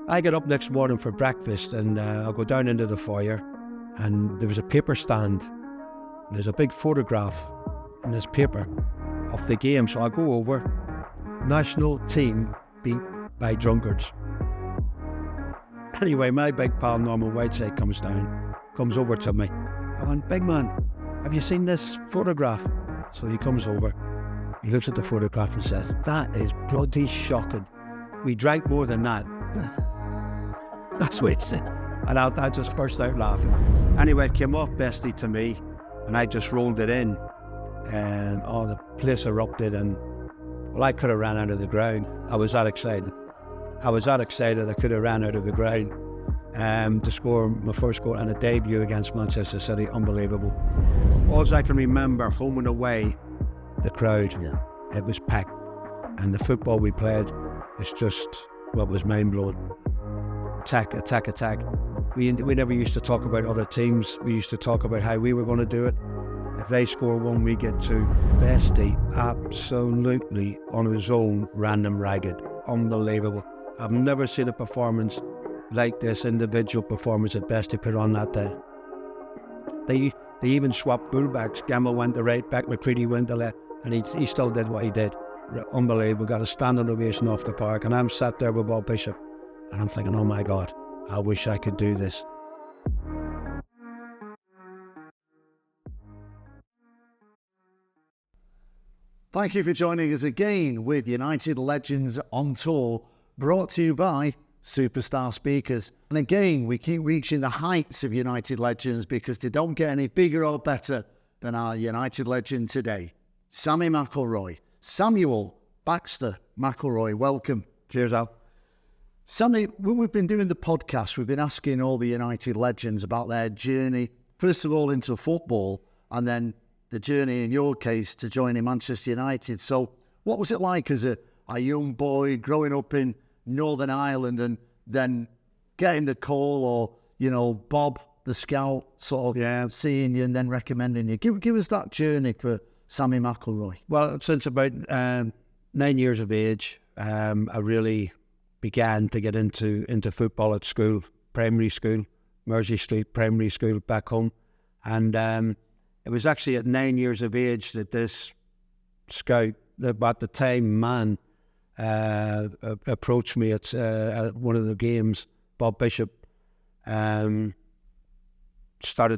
I get up next morning for breakfast and I'll go down into the foyer and there was a paper stand. There's a big photograph in this paper of the game. So I go over, national team beat by drunkards. Anyway, my big pal Norman Whiteside comes over to me. I went, big man, have you seen this photograph? So he comes over, he looks at the photograph and says, that is bloody shocking. We drank more than that. That's what he said. And I just burst out laughing. Anyway, it came off Bestie to me, and I just rolled it in, and the place erupted, and well, I could have ran out of the ground. I was that excited. I could have ran out of the ground to score my first goal and a debut against Manchester City. Unbelievable. All I can remember, home and away, the crowd, it was packed, and the football we played is just what was mind-blowing. Attack. We never used to talk about other teams. We used to talk about how we were going to do it. If they score one, we get two. Bestie, absolutely on his own, random ragged. Unbelievable. I've never seen a performance like this individual performance that Bestie put on that day. They even swapped fullbacks. Gamble went the right back, McCready went the left, and he still did what he did. Unbelievable. Got a standing ovation off the park, and I'm sat there with Bob Bishop, and I'm thinking, oh my God, I wish I could do this. Thank you for joining us again with United Legends on Tour, brought to you by Superstar Speakers. And again, we keep reaching the heights of United Legends because they don't get any bigger or better than our United legend today, Sammy Mcilroy. Samuel Baxter McIlroy, welcome. Cheers, Al. Sammy, when we've been doing the podcast, we've been asking all the United legends about their journey, first of all into football, and then the journey, in your case, to joining Manchester United. So what was it like as a young boy growing up in Northern Ireland and then getting the call, or, Bob, the scout, sort of seeing you and then recommending you? Give us that journey for Sammy Mcilroy. Well, since about 9 years of age, I really began to get into football at school, primary school, Mersey Street Primary School back home. And it was actually at 9 years of age that this scout, at the time man, approached me at one of the games. Bob Bishop started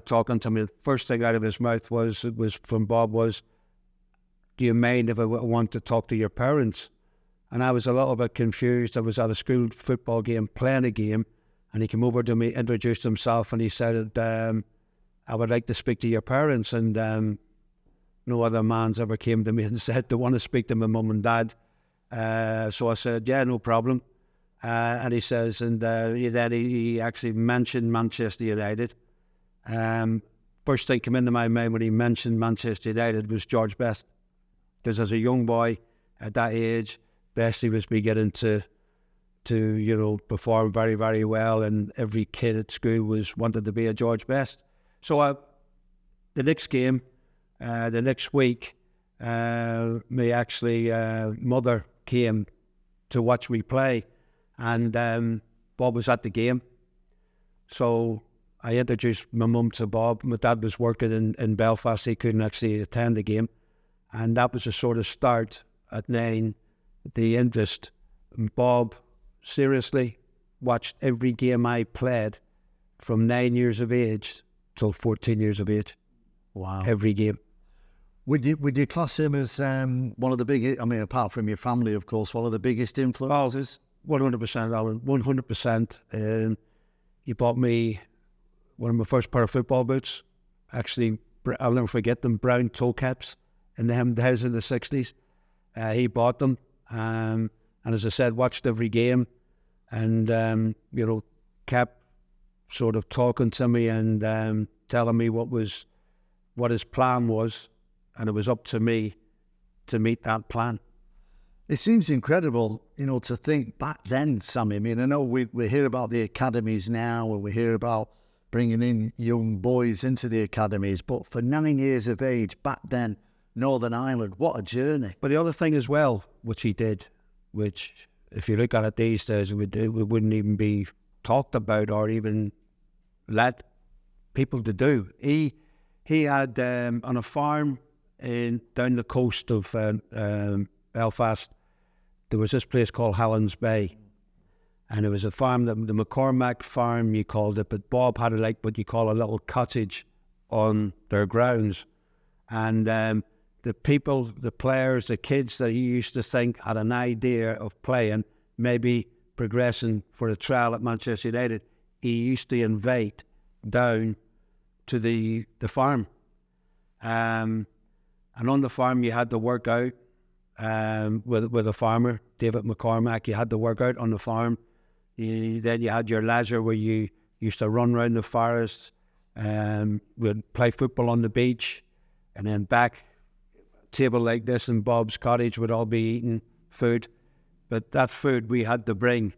talking to me. The first thing out of his mouth was from Bob was, do you mind if I want to talk to your parents? And I was a little bit confused. I was at a school football game, playing a game, and he came over to me, introduced himself, and he said, I would like to speak to your parents. And no other man's ever came to me and said they want to speak to my mum and dad. So I said, yeah, no problem. And he says, and he actually mentioned Manchester United. First thing came into my mind when he mentioned Manchester United was George Best. Because as a young boy at that age, Bestie was beginning to perform very, very well, and every kid at school wanted to be a George Best. So the next game, the next week, my mother came to watch me play, and Bob was at the game. So I introduced my mum to Bob. My dad was working in Belfast. He couldn't actually attend the game. And that was the sort of start at 9, the interest. And Bob seriously watched every game I played from 9 years of age till 14 years of age. Wow. Every game. Would you class him as one of the biggest, apart from your family, of course, one of the biggest influences? 100%, Alan, 100%. He bought me one of my first pair of football boots. Actually, I'll never forget them, brown toe caps in the days in the 60s. He bought them. And as I said, watched every game and, kept sort of talking to me and telling me what his plan was. And it was up to me to meet that plan. It seems incredible, to think back then, Sammy. I know we hear about the academies now and we hear about bringing in young boys into the academies, but for 9 years of age back then, Northern Ireland, what a journey. But the other thing as well, which he did, which if you look at it these days, it wouldn't even be talked about or even let people to do. He had on a farm down the coast of Belfast, there was this place called Hallin's Bay, and it was a farm, the McCormack farm you called it, but Bob had like what you call a little cottage on their grounds, and the people, the players, the kids that he used to think had an idea of playing, maybe progressing for a trial at Manchester United, he used to invite down to the farm. And on the farm you had to work out with a farmer, David McCormack. You had to work out on the farm. Then you had your leisure where you used to run around the forest, we'd play football on the beach, and then back table like this in Bob's cottage would all be eating food. But that food we had to bring.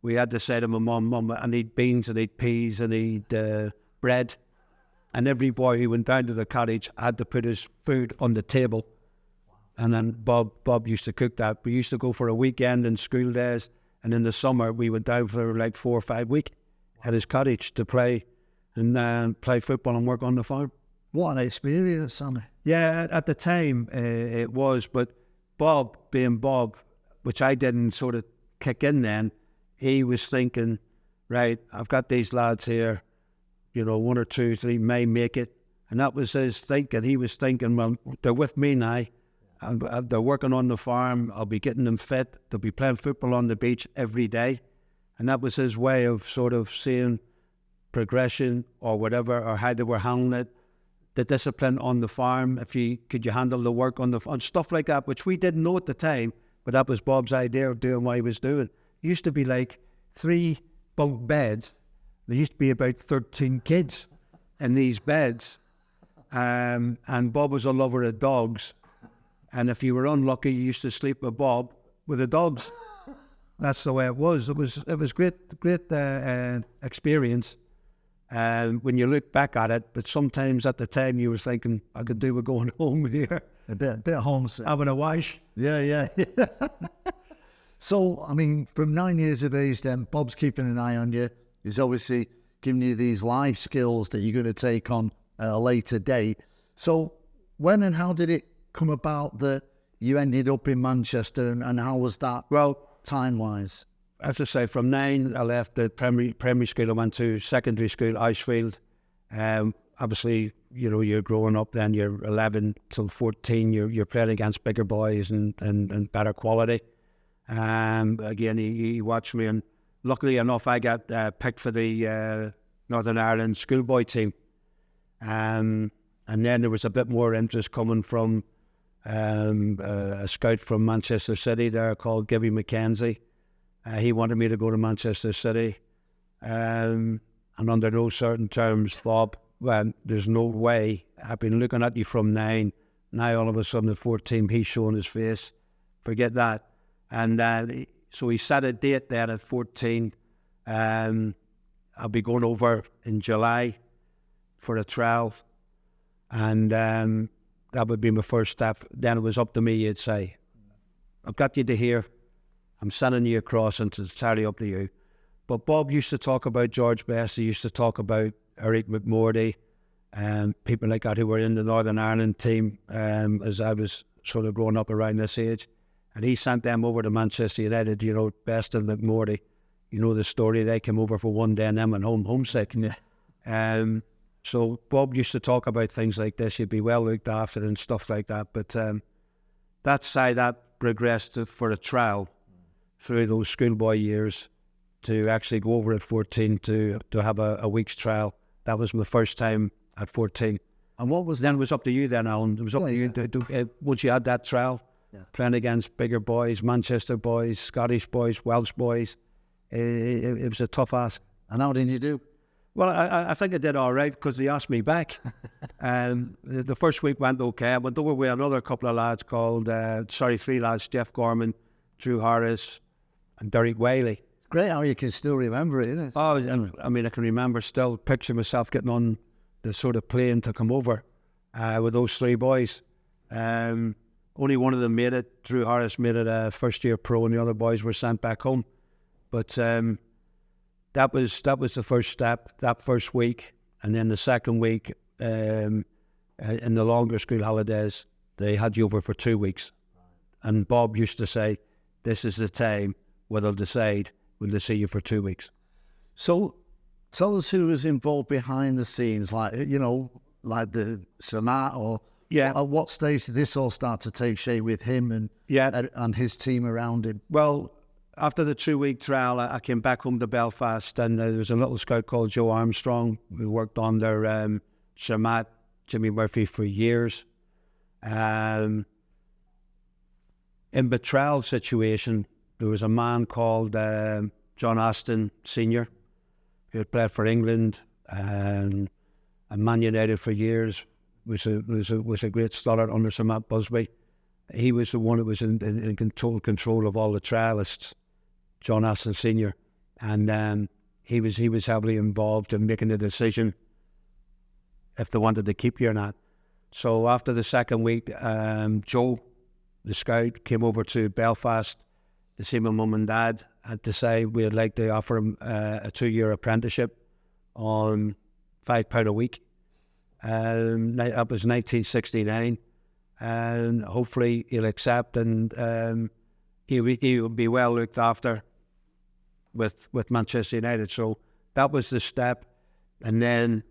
We had to say to my mum, I need beans, I need peas, I need bread. And every boy who went down to the cottage had to put his food on the table. And then Bob used to cook that. We used to go for a weekend in school days, and in the summer we went down for like 4 or 5 weeks at his cottage to play and play football and work on the farm. What an experience, Sammy. Yeah, at the time it was, but Bob, being Bob, which I didn't sort of kick in then, he was thinking, right, I've got these lads here, 1 or 2, 3 may make it. And that was his thinking. He was thinking, well, they're with me now. And they're working on the farm. I'll be getting them fit. They'll be playing football on the beach every day. And that was his way of sort of seeing progression or whatever, or how they were handling it. The discipline on the farm, could you handle the work on the farm, stuff like that, which we didn't know at the time, but that was Bob's idea of doing what he was doing. It used to be like 3 bunk beds. There used to be about 13 kids in these beds. And Bob was a lover of dogs. And if you were unlucky, you used to sleep with Bob with the dogs. That's the way it was. It was great experience. When you look back at it, but sometimes at the time you were thinking, I could do with going home here. A bit homesick. Having a wash. Yeah. So, I mean, from 9 years of age then, Bob's keeping an eye on you. He's obviously giving you these life skills that you're going to take on at a later date. So, when and how did it come about that you ended up in Manchester, and how was that, well, time-wise? As I say, from 9, I left the primary school. I went to secondary school, Icefield. Obviously, you're growing up then, you're 11 till 14, you're playing against bigger boys and better quality. Again, he watched me, and luckily enough, I got picked for the Northern Ireland schoolboy team. And then there was a bit more interest coming from a scout from Manchester City there called Gibby McKenzie. He wanted me to go to Manchester City. And under no certain terms, Bob, well, there's no way. I've been looking at you from 9. Now all of a sudden at 14, he's showing his face. Forget that. And so he set a date there at 14. I'll be going over in July for a trial. And that would be my first step. Then it was up to me. He'd say, I've got you to here. I'm sending you across, and it's entirely up to you. But Bob used to talk about George Besr. He used to talk about Eric McMurdy and people like that who were in the Northern Ireland team as I was sort of growing up around this age. And he sent them over to Manchester United, Besr and McMurdy. You know the story. They came over for one day and then went home homesick. Yeah. So Bob used to talk about things like this. You'd be well looked after and stuff like that. But that's how that progressed for a trial through those schoolboy years to actually go over at 14 to have a week's trial. That was my first time at 14. And what was... Then it was up to you then, Alan. It was up to you. Once you had that trial, playing against bigger boys, Manchester boys, Scottish boys, Welsh boys, it was a tough ask. And how did you do? Well, I think I did all right because they asked me back. The first week went okay. I went over with another couple of lads called, 3 lads, Jeff Gorman, Drew Harris, and Derek Whaley. It's great how you can still remember it, isn't it? Oh, I mean, I can remember still, picture myself getting on the sort of plane to come over with those 3 boys. Only one of them made it. Drew Harris made it first year pro, and the other boys were sent back home. But that was the first step, that first week. And then the second week, in the longer school holidays, they had you over for 2 weeks. And Bob used to say, this is the time where they'll decide when they see you for 2 weeks. So tell us who was involved behind the scenes, like, like the Sir Matt, or at what stage did this all start to take shape with him and his team around him? Well, after the 2 week trial, I came back home to Belfast, and there was a little scout called Joe Armstrong who worked under Sir Matt, Jimmy Murphy for years. In the trial situation, there was a man called John Aston Sr., who had played for England and Man United for years. Was a great starter under Sir Matt Busby. He was the one that was in total control of all the trialists, John Aston Sr., and he was heavily involved in making the decision if they wanted to keep you or not. So after the second week, Joe, the scout, came over to Belfast to see my mum and dad and to say we'd like to offer him a 2-year apprenticeship on £5 a week. That was 1969, and hopefully he'll accept, and he'll be well looked after with Manchester United. So that was the step. And then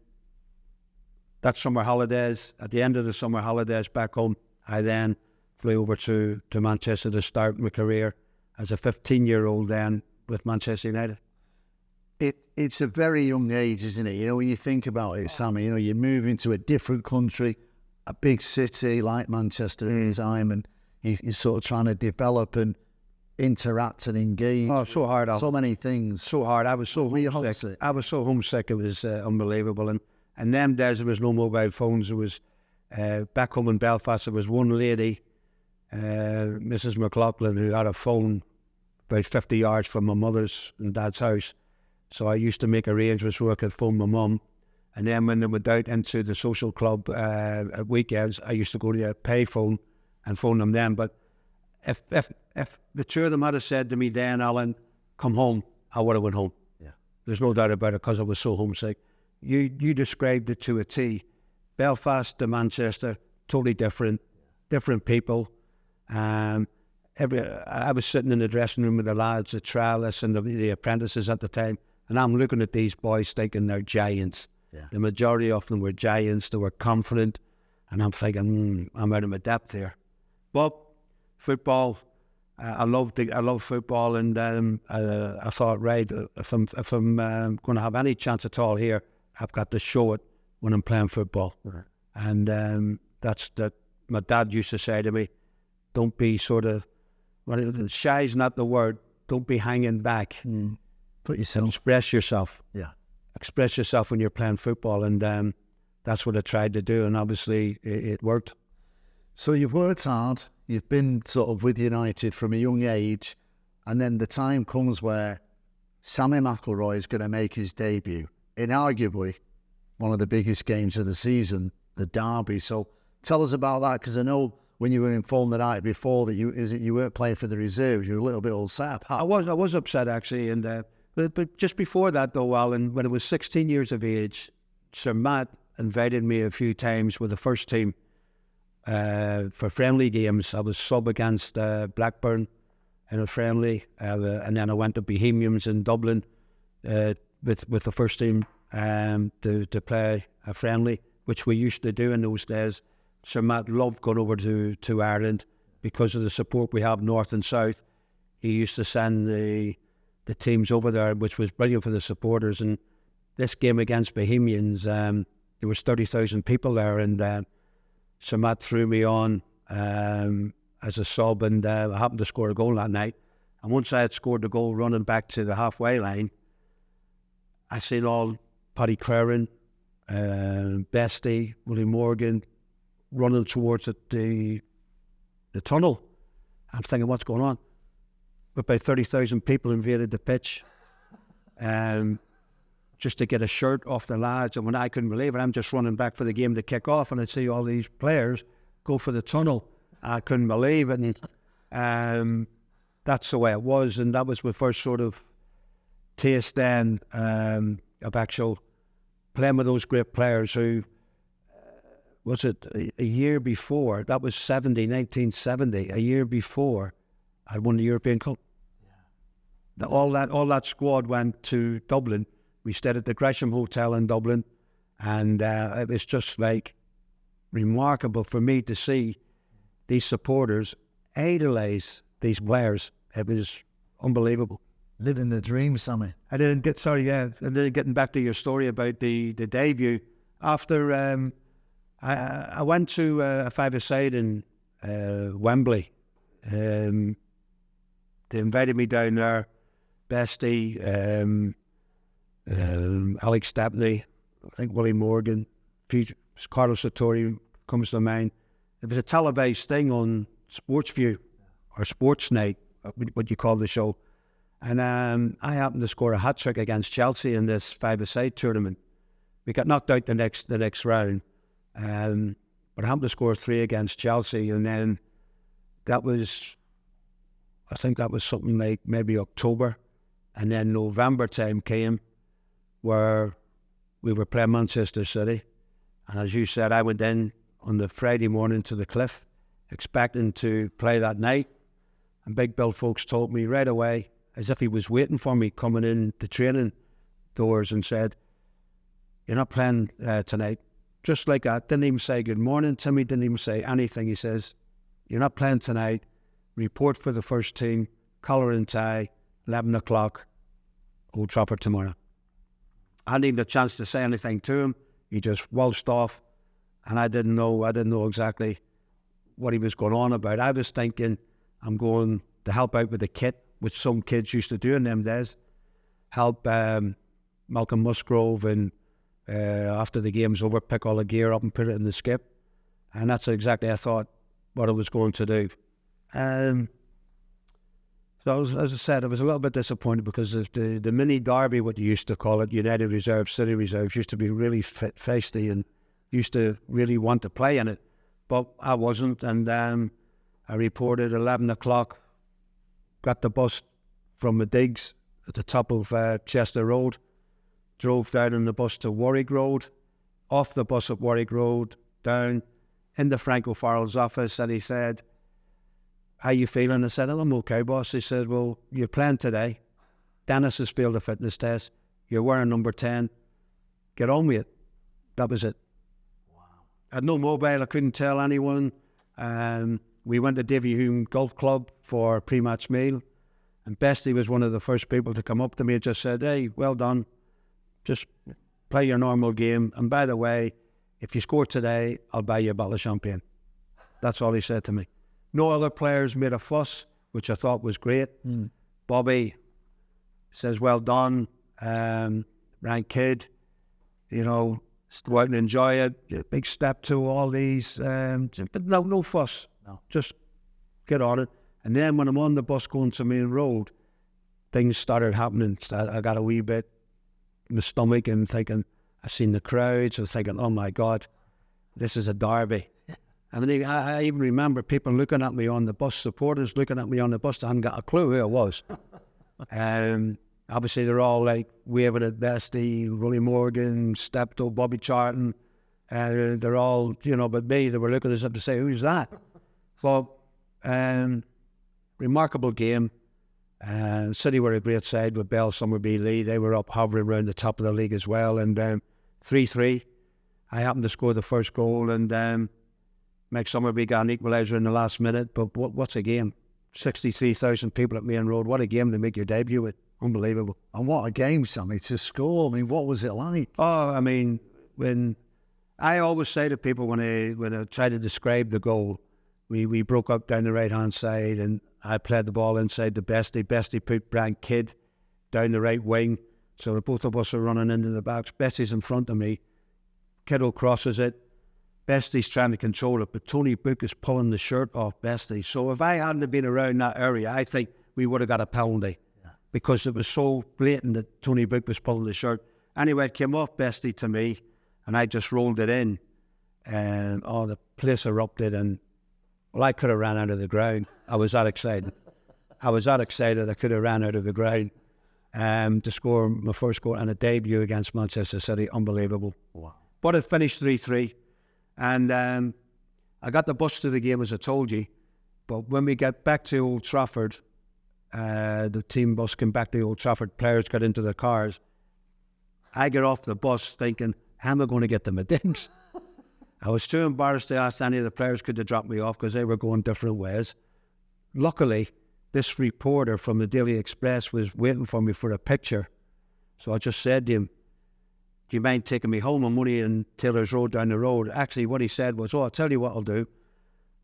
that summer holidays, at the end of the summer holidays back home, I then flew over to Manchester to start my career as a 15-year-old then with Manchester United. It's a very young age, isn't it? When you think about it, Sammy, you move into a different country, a big city like Manchester at the time, and you're sort of trying to develop and interact and engage. Oh, so hard. So many things. So hard. I was so homesick. I was so homesick. It was unbelievable. And them days there was no mobile phones. There was back home in Belfast. There was one lady, Mrs. McLaughlin, who had a phone about 50 yards from my mother's and dad's house. So I used to make arrangements where I could phone my mum. And then when they went out into the social club at weekends, I used to go to a payphone and phone them then. But if the two of them had said to me then, Alan, come home, I would have went home. Yeah. There's no doubt about it, because I was so homesick. You described it to a T. Belfast to Manchester, totally different people. I was sitting in the dressing room with the lads, the trialists and the apprentices at the time, and I'm looking at these boys thinking they're giants. Yeah. The majority of them were giants. They were confident, and I'm thinking, I'm out of my depth here. But football, I love football, and I thought, right, if I'm going to have any chance at all here, I've got to show it when I'm playing football. Right. And that's that. My dad used to say to me, don't be sort of, shy is not the word, don't be hanging back. Put yourself. Express yourself. Yeah. Express yourself when you're playing football, and that's what I tried to do, and obviously it worked. So you've worked hard, you've been sort of with United from a young age, and then the time comes where Sammy Mcilroy is going to make his debut in arguably one of the biggest games of the season, the derby. So tell us about that, because I know when you were informed the night before that you weren't playing for the reserves, you were a little bit upset. I was upset actually, and but just before that though, Alan, when I was 16 years of age, Sir Matt invited me a few times with the first team for friendly games. I was sub against Blackburn in a friendly, and then I went to Bohemians in Dublin with the first team to play a friendly, which we used to do in those days. Sir Matt loved going over to Ireland because of the support we have north and south. He used to send the teams over there, which was brilliant for the supporters. And this game against Bohemians, there was 30,000 people there, and Sir Matt threw me on as a sub, and I happened to score a goal that night. And once I had scored the goal running back to the halfway line, I seen all Paddy Crowrin, Bestie, Willie Morgan running towards the tunnel. I'm thinking, what's going on? About 30,000 people invaded the pitch just to get a shirt off the lads. And when I couldn't believe it, I'm just running back for the game to kick off, and I'd see all these players go for the tunnel. I couldn't believe it. And that's the way it was. And that was my first sort of taste then of actual playing with those great players who, was it a year before, that was 1970, a year before I won the European Cup. Yeah. All that squad went to Dublin. We stayed at the Gresham Hotel in Dublin, and it was just like remarkable for me to see these supporters idolise these players. It was unbelievable. Living the dream, Sammy. And then getting back to your story about the debut, after I went to a five-a-side in Wembley. They invited me down there. Bestie, Alex Stepney, I think Willie Morgan, Carlos Sartori comes to mind. It was a televised thing on Sports View or Sports Night, what you call the show. And I happened to score a hat-trick against Chelsea in this five-a-side tournament. We got knocked out the next round, but I happened to score 3 against Chelsea. And then I think that was something like maybe October. And then November time came where we were playing Manchester City. And as you said, I went in on the Friday morning to the Cliff, expecting to play that night. And Big Bill folks told me right away, as if he was waiting for me coming in the training doors, and said, "You're not playing tonight." Just like that. Didn't even say good morning to me, didn't even say anything. He says, "You're not playing tonight. Report for the first team, collar and tie, 11 o'clock, Old Trafford tomorrow." I didn't even have a chance to say anything to him. He just waltzed off, and I didn't know exactly what he was going on about. I was thinking, I'm going to help out with the kit, which some kids used to do in them days. Help Malcolm Musgrove, and after the game's over, pick all the gear up and put it in the skip. And that's exactly, I thought, what I was going to do. So as I said, I was a little bit disappointed because of the mini derby, what you used to call it, United Reserves, City Reserves, used to be really feisty and used to really want to play in it. But I wasn't, and I reported 11 o'clock, got the bus from the digs at the top of Chester Road, drove down on the bus to Warwick Road, off the bus at Warwick Road, down into Frank O'Farrell's office, and he said, "How you feeling?" I said, "I'm okay, boss." He said, "Well, you're playing today. Dennis has failed the fitness test. You're wearing number 10. Get on with it." That was it. Wow. I had no mobile. I couldn't tell anyone. We went to Davy Hume Golf Club for a pre-match meal, and Bestie was one of the first people to come up to me and just said, "Hey, well done. Just play your normal game. And by the way, if you score today, I'll buy you a bottle of champagne." That's all he said to me. No other players made a fuss, which I thought was great. Bobby says, "Well done, rank kid, go out and enjoy it. Big step to all these, but no fuss. No. Just get on it." And then when I'm on the bus going to Main Road, things started happening. I got a wee bit in my stomach and thinking, I seen the crowds. I was thinking, oh my God, this is a derby. I mean, I even remember people looking at me on the bus, supporters looking at me on the bus. I hadn't got a clue who I was. Obviously, they're all like waving at Bestie, Willie Morgan, Stepto, Bobby Charlton. They're all, but me, they were looking as if to say, "Who's that?" So, remarkable game. City were a great side with Bell, Summerby, Lee. They were up hovering around the top of the league as well. And 3-3. I happened to score the first goal, and Mike Summerby got an equaliser in the last minute. But what's a game? 63,000 people at Main Road. What a game to make your debut with. Unbelievable. And what a game, Sammy, to score. I mean, what was it like? Oh, I mean, when I always say to people when I try to describe the goal, we broke up down the right-hand side, and I played the ball inside the Bestie. Bestie put Brian Kidd down the right wing, so that both of us are running into the backs. Bestie's in front of me. Kiddo crosses it. Bestie's trying to control it, but Tony Book is pulling the shirt off Bestie. So if I hadn't been around that area, I think we would have got a penalty, because it was so blatant that Tony Book was pulling the shirt. Anyway, it came off Bestie to me, and I just rolled it in, and the place erupted, and Well, I could have ran out of the ground. I was that excited. I could have ran out of the ground to score my first goal and a debut against Manchester City. Unbelievable. Wow. But it finished 3-3. And I got the bus to the game, as I told you. But when we get back to Old Trafford, the team bus came back to Old Trafford, players got into their cars. I get off the bus thinking, how am I going to get them a dings? I was too embarrassed to ask any of the players could they drop me off because they were going different ways. Luckily, this reporter from the Daily Express was waiting for me for a picture. So I just said to him, do you mind taking me home? I'm only in Taylor's Road down the road. Actually, what he said was, I'll tell you what I'll do.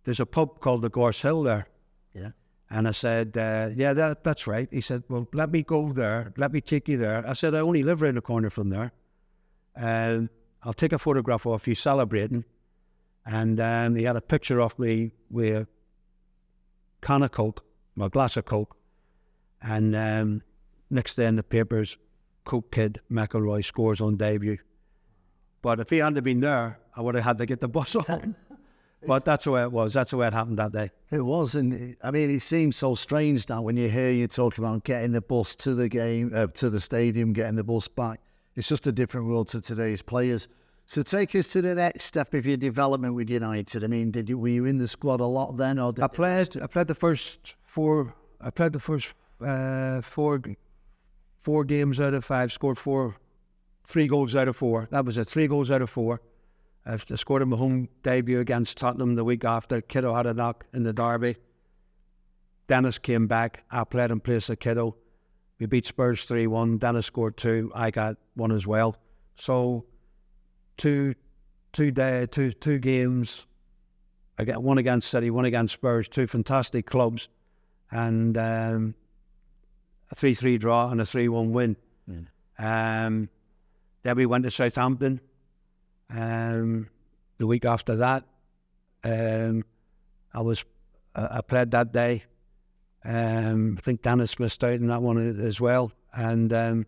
There's a pub called the Gorse Hill there. Yeah. And I said, yeah, that's right. He said, well, let me go there. Let me take you there. I said, I only live around the corner from there. I'll take a photograph of you celebrating. And he had a picture of me with a can of Coke, a glass of Coke. And next day in the papers, Coke kid McIlroy scores on debut. But if he hadn't been there, I would have had to get the bus on. But that's the way it was. That's the way it happened that day. It was, and I mean, it seems so strange now when you hear you talk about getting the bus to the game, to the stadium, getting the bus back. It's just a different world to today's players. So take us to the next step of your development with United. I mean, were you in the squad a lot then, or I played the first four. I played the first four games out of 5. Scored 3 goals out of 4. That was it. 3 goals out of 4. I scored in my home debut against Tottenham the week after. Kiddo had a knock in the derby. Dennis came back. I played in place of Kiddo. We beat Spurs 3-1. Dennis scored 2. I got 1 as well. So two games. I got 1 against City, 1 against Spurs. 2 fantastic clubs, and a 3-3 draw and a 3-1 win. Then we went to Southampton. The week after that, I played that day. I think Dennis missed out in that one as well. And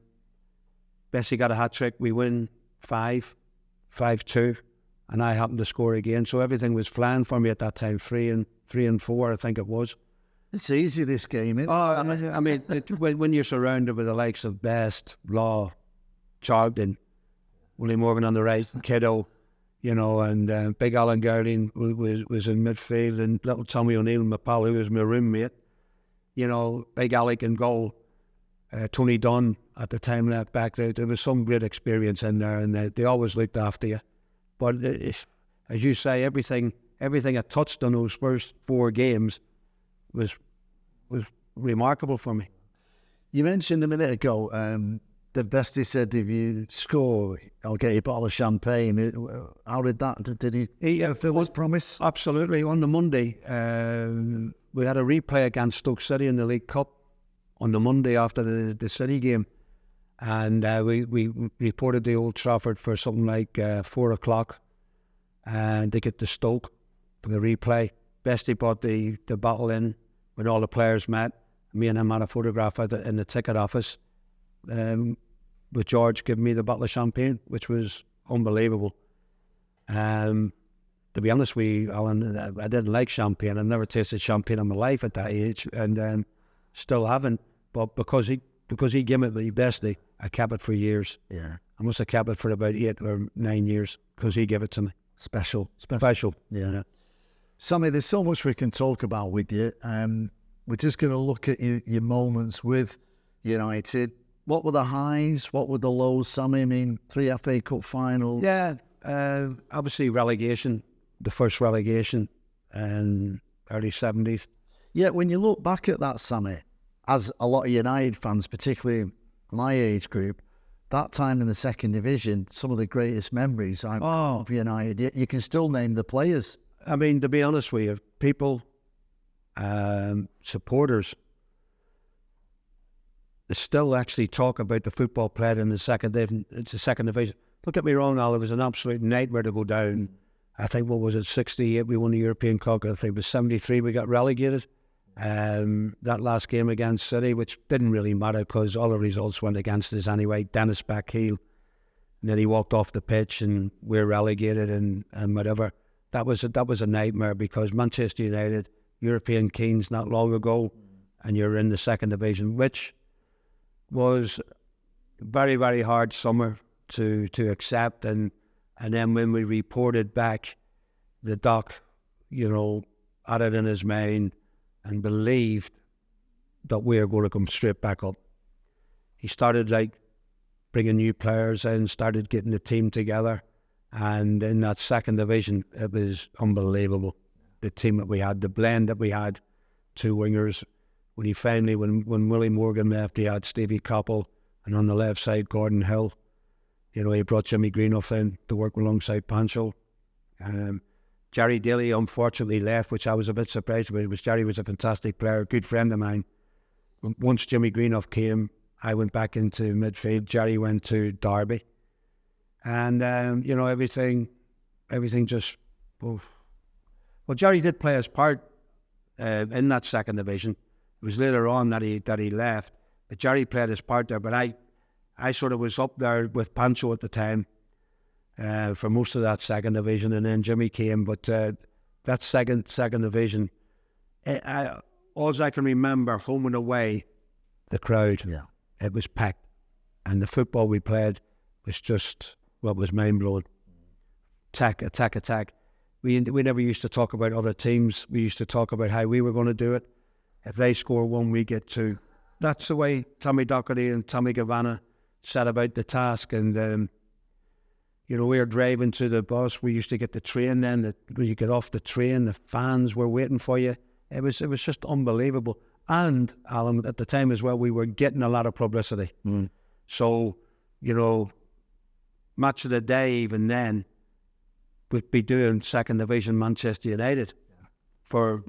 Bessie got a hat-trick. We win 5-2, and I happened to score again. So everything was flying for me at that time. 3 and 4, I think it was. It's easy, this game, isn't it? I mean, when you're surrounded with the likes of Best, Law, Charlton, Willie Morgan on the right, Kiddo, and Big Alan Gowling was in midfield, and little Tommy O'Neill, my pal, who was my roommate, Big Alec in goal, Tony Dunn at the time left back. There was some great experience in there, and they always looked after you. But as you say, everything I touched on those first 4 games was remarkable for me. You mentioned a minute ago the Bestie said if you score, I'll get you a bottle of champagne. How did that? Did he fulfill his promise? Absolutely. On the Monday, we had a replay against Stoke City in the League Cup on the Monday after the City game. And we reported to Old Trafford for something like 4 o'clock. And they get to Stoke for the replay. Bestie brought the bottle in when all the players met. Me and him had a photograph in the ticket office. With George giving me the bottle of champagne, which was unbelievable. To be honest with you, Alan, I didn't like champagne. I've never tasted champagne in my life at that age, and still haven't. But because he gave it me, Bestie, I kept it for years. Yeah, I must have kept it for about 8 or 9 years because he gave it to me. Special. Yeah. Sammy, there's so much we can talk about with you. We're just going to look at your moments with United. What were the highs? What were the lows, Sammy? I mean, 3 FA Cup finals. Yeah, obviously relegation, the first relegation in early 70s. Yeah, when you look back at that, Sammy, as a lot of United fans, particularly my age group, that time in the 2nd Division, some of the greatest memories of United. You can still name the players. I mean, to be honest with you, people, supporters, they still actually talk about the football played in the 2nd Division. It's the 2nd Division. Don't get me wrong, Al, it was an absolute nightmare to go down. I think, what was it, 68 we won the European Cup. I think it was 73 we got relegated. That last game against City, which didn't really matter because all the results went against us anyway. Dennis back heel. And then he walked off the pitch and we're relegated and whatever. that was a nightmare, because Manchester United, European Kings not long ago, and you're in the second division, which was very, very hard summer to accept. And then when we reported back, the doc, had it in his mind and believed that we were going to come straight back up. He started bringing new players in, started getting the team together. And in that second division, it was unbelievable. The team that we had, the blend that we had, two wingers. When Willie Morgan left, he had Stevie Coppell, and on the left side, Gordon Hill. He brought Jimmy Greenough in to work alongside Pancho. Jerry Daly unfortunately left, which I was a bit surprised about. Jerry was a fantastic player, a good friend of mine. Once Jimmy Greenough came, I went back into midfield. Jerry went to Derby. And, everything just... Well, Jerry did play his part in that second division. It was later on that he left. But Jerry played his part there. But I sort of was up there with Pancho at the time for most of that second division. And then Jimmy came. But that second division, all I can remember, home and away, the crowd, it was packed. And the football we played was just... what was mind-blowing. Attack. We never used to talk about other teams. We used to talk about how we were going to do it. If they score one, we get two. That's the way Tommy Docherty and Tommy Gavanna set about the task. And, we were driving to the bus. We used to get the train then. When you get off the train, the fans were waiting for you. It was just unbelievable. And, Alan, at the time as well, we were getting a lot of publicity. So, match of the day even then, we'd be doing second division Manchester United for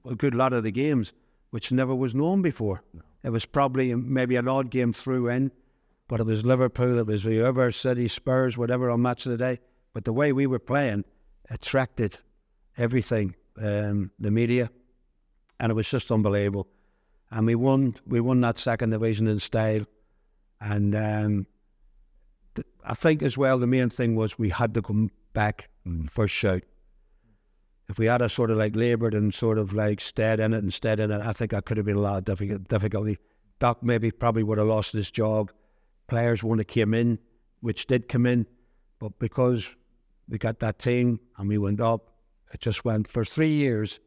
a good lot of the games, which never was known before. No. It was probably maybe an odd game through in, but it was Liverpool, it was whoever, City, Spurs, whatever on match of the day. But the way we were playing attracted everything, the media, and it was just unbelievable. And we won that second division in style. And I think as well, the main thing was we had to come back first shout. If we had a sort of laboured and sort of stayed in it, I think that could have been a lot of difficulty. Doc probably would have lost his job. Players wouldn't have came in, which did come in, but because we got that team and we went up, it just went for 3 years.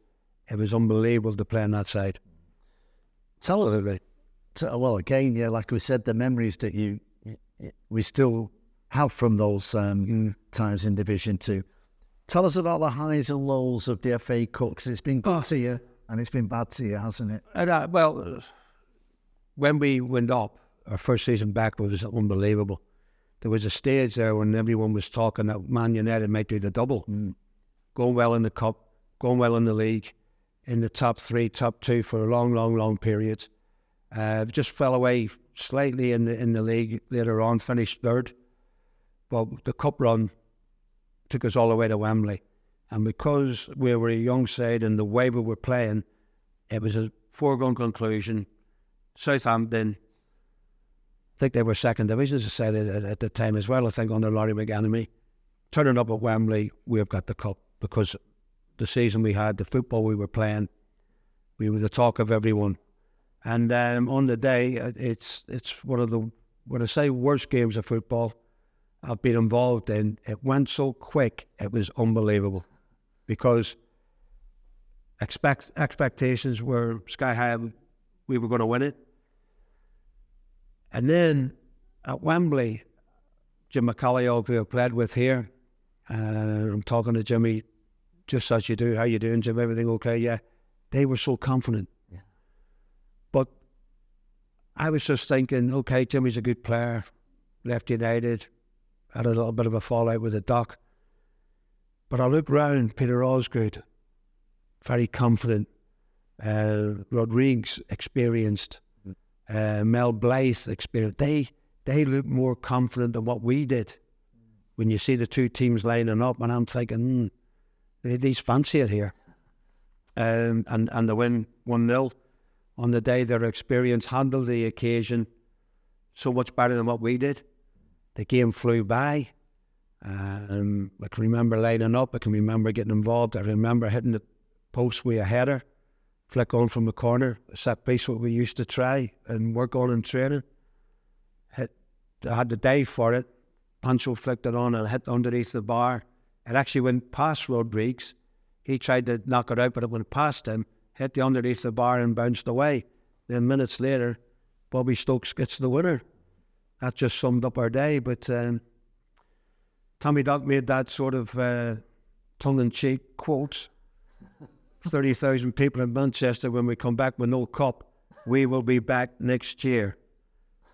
It was unbelievable to play on that side. Tell us about it. Well, again, like we said, the memories that we still have from those times in Division 2. Tell us about the highs and lows of the FA Cup, because it's been good to you and it's been bad to you, hasn't it? Well, when we went up, our first season back was unbelievable. There was a stage there when everyone was talking that Man United might do the double. Going well in the Cup, going well in the league, in the top 3, top 2 for a long periods. Just fell away slightly in the league later on, finished third. But the Cup run took us all the way to Wembley. And because we were a young side and the way we were playing, it was a foregone conclusion. Southampton, I think they were second division side at the time as well, I think under Laurie McAnamy. Turning up at Wembley, we've got the Cup, because the season we had, the football we were playing, we were the talk of everyone. And on the day, it's one of the, when I say worst games of football I've been involved in. It went so quick, it was unbelievable, because expectations were sky high. We were going to win it. And then at Wembley, Jim McCalliog, who I played with here, I'm talking to Jimmy, just as you do, how you doing, Jim, everything okay? Yeah. They were so confident. Yeah. But I was just thinking, okay, Jimmy's a good player, left United, had a little bit of a fallout with the Doc. But I look round, Peter Osgood, very confident, Rodriguez experienced, Mel Blythe experienced. They look more confident than what we did. When you see the two teams lining up, and I'm thinking, these fancy it here. And they win 1-0 on the day. Their experience handled the occasion so much better than what we did. The game flew by. I can remember lining up. I can remember getting involved. I remember hitting the post with a header, flick on from the corner, a set piece what we used to try and work on in training. I had the day for it. Pancho flicked it on and hit underneath the bar. It actually went past Rodriguez. He tried to knock it out, but it went past him, hit the underneath the bar and bounced away. Then minutes later, Bobby Stokes gets the winner. That just summed up our day. But Tommy Dock made that sort of tongue-in-cheek quote. 30,000 people in Manchester, when we come back with no cup, we will be back next year.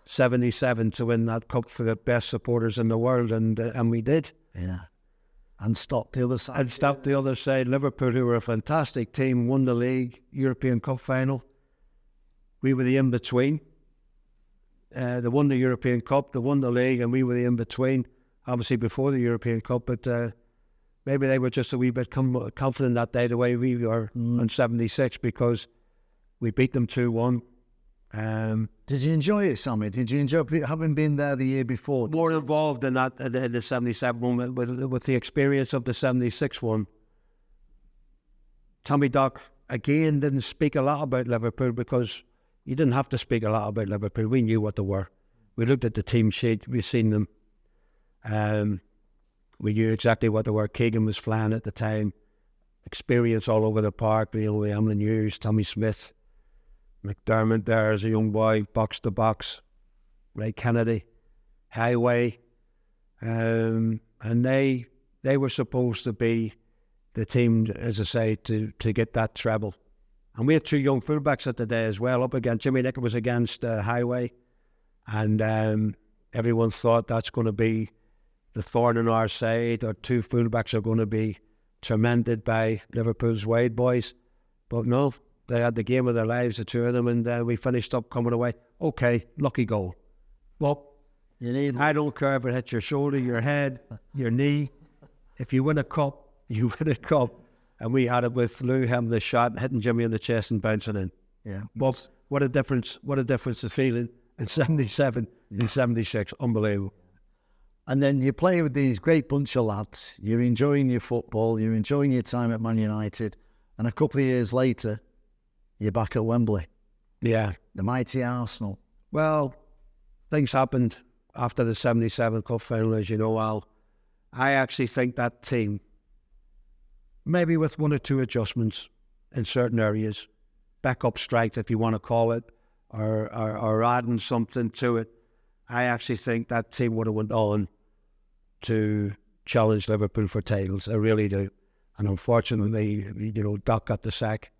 77 to win that cup for the best supporters in the world, and we did. Yeah. And stopped the other side. And stopped the other side. Liverpool, who were a fantastic team, won the league, European Cup final. We were the in-between. They won the European Cup, they won the league, and we were the in-between, obviously before the European Cup, but maybe they were just a wee bit confident that day, the way we were in 76, because we beat them 2-1. Did you enjoy it, Sammy? Did you enjoy having been there the year before? More involved in that, in the 77 one, with the experience of the 76 one. Tommy Dock, again, didn't speak a lot about Liverpool, because you didn't have to speak a lot about Liverpool. We knew what they were. We looked at the team sheet, we seen them. We knew exactly what they were. Keegan was flying at the time. Experience all over the park. You know, Emlyn Hughes, Tommy Smith, McDermott there as a young boy, box to box, Ray Kennedy, Highway. And they were supposed to be the team, as I say, to get that treble. And we had two young fullbacks at the day as well, up against Jimmy Nicker was against Highway. And everyone thought that's going to be the thorn in our side. Our two fullbacks are going to be tormented by Liverpool's wide boys. But no, they had the game of their lives, the two of them, and we finished up coming away. Okay, lucky goal. Well, I don't care if it hits your shoulder, your head, your knee. If you win a cup, you win a cup. And we had it with Lou having the shot, hitting Jimmy in the chest and bouncing in. Yeah. Well, what a difference of feeling in 77 and 76. Unbelievable. And then you play with these great bunch of lads. You're enjoying your football. You're enjoying your time at Man United. And a couple of years later, you're back at Wembley. Yeah. The mighty Arsenal. Well, things happened after the 77 Cup final, as you know, Al. I actually think that team, maybe with one or two adjustments in certain areas, backup strength, if you want to call it, or adding something to it, I actually think that team would have went on to challenge Liverpool for titles. I really do. And unfortunately, you know, Doc got the sack.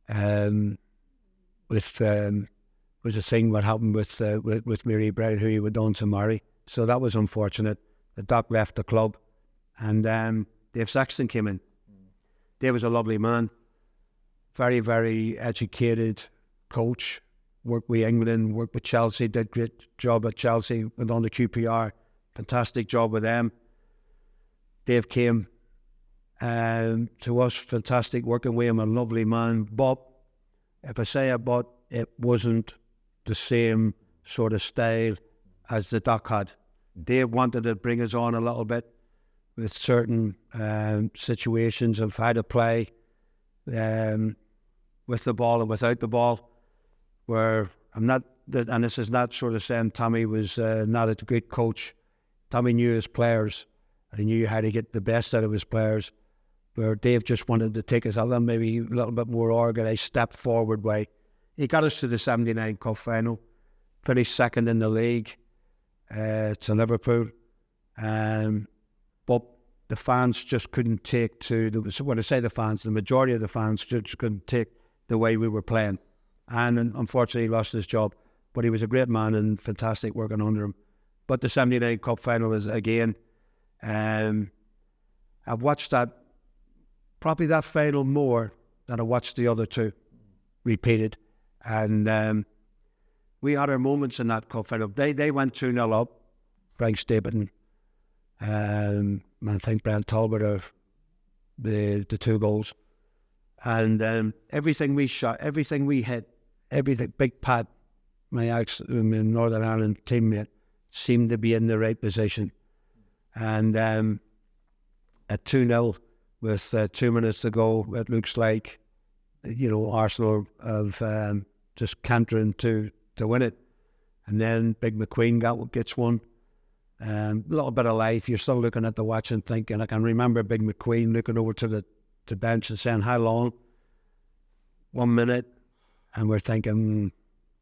Was a thing what happened with Mary Brown, who he went on to marry. So that was unfortunate. The Doc left the club, and Dave Saxton came in. Dave was a lovely man, very, very educated coach. Worked with England, worked with Chelsea, did great job at Chelsea, went on to QPR, fantastic job with them. Dave came to us, fantastic working with him, a lovely man. But if I say about it, wasn't the same sort of style as the Doc had. Dave wanted to bring us on a little bit with certain situations of how to play with the ball and without the ball, where I'm not, and this is not sort of saying Tommy was not a good coach. Tommy knew his players, and he knew how to get the best out of his players, where Dave just wanted to take us a little, maybe a little bit more organised, step forward way. He got us to the 79 Cup final, finished second in the league to Liverpool. But the fans just couldn't take when I say the fans, the majority of the fans just couldn't take the way we were playing. And unfortunately he lost his job. But he was a great man and fantastic working under him. But the 79 Cup final is, again, I've watched probably that final more than I watched the other two repeated. And we had our moments in that cup final. They went 2-0 up. Frank Stapleton, I think Brent Talbot are the two goals. And everything we shot, everything we hit, everything, Big Pat, my Northern Ireland teammate, seemed to be in the right position. And at 2-0 with 2 minutes to go, it looks like, Arsenal have just cantering to win it. And then Big McQueen gets one. A little bit of life. You're still looking at the watch and thinking, I can remember Big McQueen looking over to the bench and saying, how long? 1 minute. And we're thinking,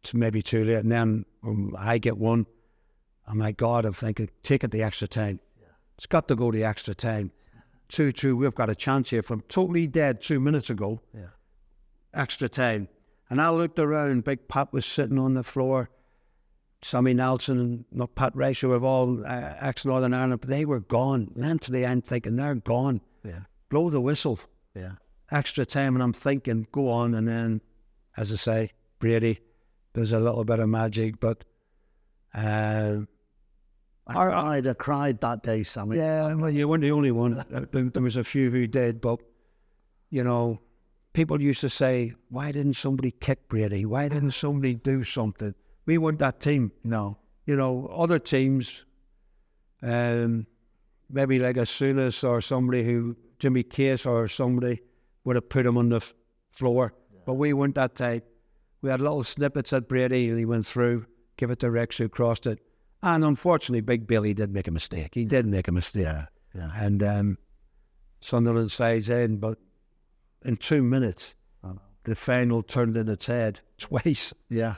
it's maybe too late. And then I get one. Oh my God, I'm thinking, take it the extra time. Yeah. It's got to go the extra time. 2-2, we've got a chance here from totally dead 2 minutes ago. Yeah. Extra time. And I looked around, Big Pat was sitting on the floor. Sammy Nelson and not Pat Rice, who were all ex-Northern Ireland, but they were gone. Mentally, I'm thinking, they're gone. Yeah. Blow the whistle. Yeah. Extra time, and I'm thinking, go on. And then, as I say, Brady, there's a little bit of magic, but... I cried that day, Sammy. Yeah, well, you weren't the only one. There was a few who did, but, people used to say, why didn't somebody kick Brady? Why didn't somebody do something? We weren't that team. No. Other teams, maybe like a Souness or somebody Jimmy Case or somebody would have put him on the floor. Yeah. But we weren't that type. We had little snippets at Brady and he went through, give it to Rex who crossed it. And unfortunately, Big Billy did make a mistake. He did make a mistake. Yeah. Yeah. And Sunderland sides in, but in 2 minutes, the final turned in its head twice. Yeah.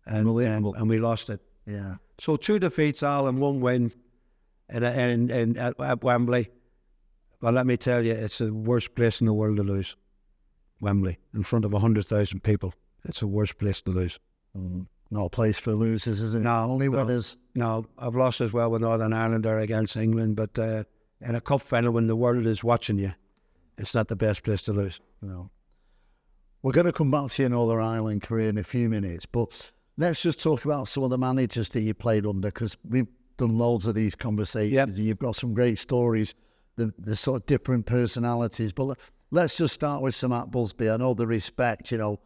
And we lost it. Yeah. So 2 defeats, Al, and 1 win at Wembley. But let me tell you, it's the worst place in the world to lose. Wembley, in front of 100,000 people. It's the worst place to lose. Not a place for losers, is it? No. Only winners. No, I've lost as well with Northern Ireland or against England, but in a cup final when the world is watching you, it's not the best place to lose. No. We're going to come back to your Northern Ireland career in a few minutes, but let's just talk about some of the managers that you played under, because we've done loads of these conversations. Yep. And you've got some great stories, the sort of different personalities. But let's just start with Sir Matt Busby. I know the respect, the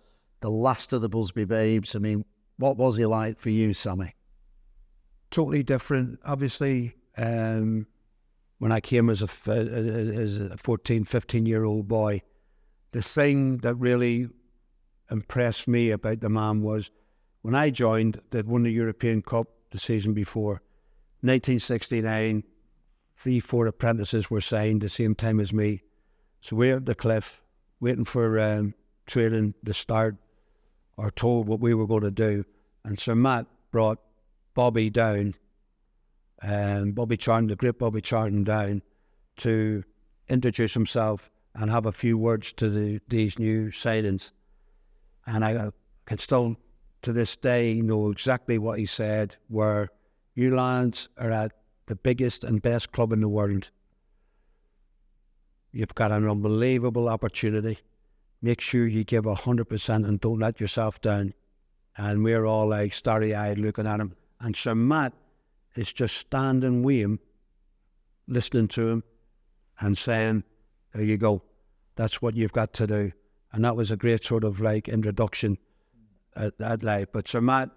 last of the Busby babes. I mean, what was he like for you, Sammy? Totally different. Obviously, when I came as a 14, 15-year-old boy, the thing that really impressed me about the man was when I joined, they'd won the European Cup the season before. 1969, 3-4 apprentices were signed the same time as me. So we're at the cliff, waiting for training to start, or told what we were going to do. And Sir Matt brought Bobby down, Bobby Charlton, the great Bobby Charlton, down to introduce himself and have a few words to these new signings. And I can still, to this day, know exactly what he said, where you lads are at the biggest and best club in the world. You've got an unbelievable opportunity. Make sure you give 100% and don't let yourself down. And we're all like starry-eyed looking at him. And Sir Matt is just standing with him, listening to him and saying, there you go, that's what you've got to do. And that was a great sort of like introduction at life. But Sir Matt,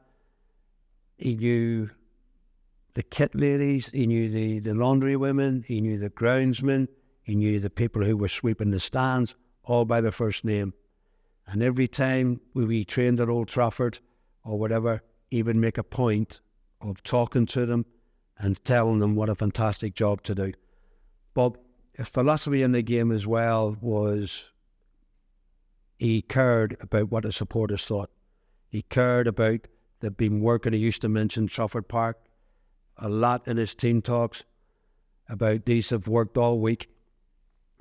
he knew the kit ladies, he knew the laundry women, he knew the groundsmen, he knew the people who were sweeping the stands, all by their first name. And every time we trained at Old Trafford or whatever, he would make a point of talking to them and telling them what a fantastic job to do. But his philosophy in the game as well was he cared about what the supporters thought. He cared about they'd been working. He used to mention Trafford Park a lot in his team talks about these have worked all week.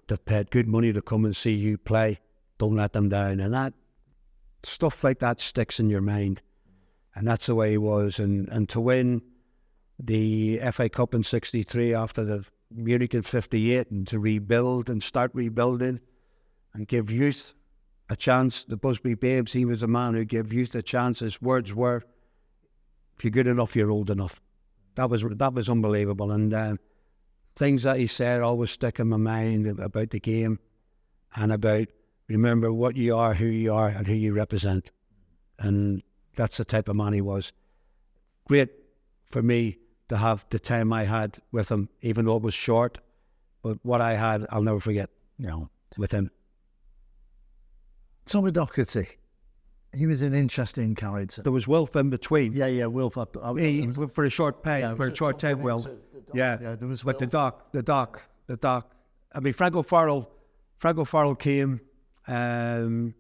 They've paid good money to come and see you play. Don't let them down. And that stuff like that sticks in your mind. And that's the way he was. And to win the FA Cup in 63 after the Munich in 58 and to rebuild and start rebuilding and give youth a chance. The Busby Babes, he was a man who gave youth a chance. His words were, if you're good enough, you're old enough. That was unbelievable. And things that he said always stick in my mind about the game and about remember what you are, who you are, and who you represent. And that's the type of man he was. Great for me to have the time I had with him, even though it was short. But what I had, I'll never forget. No. With him. Tommy Docherty. He was an interesting character. There was Wilf in between. Yeah, Wilf. For a short time, Wilf. Yeah, there was but Wilf. the doc. I mean, Frank O'Farrell came when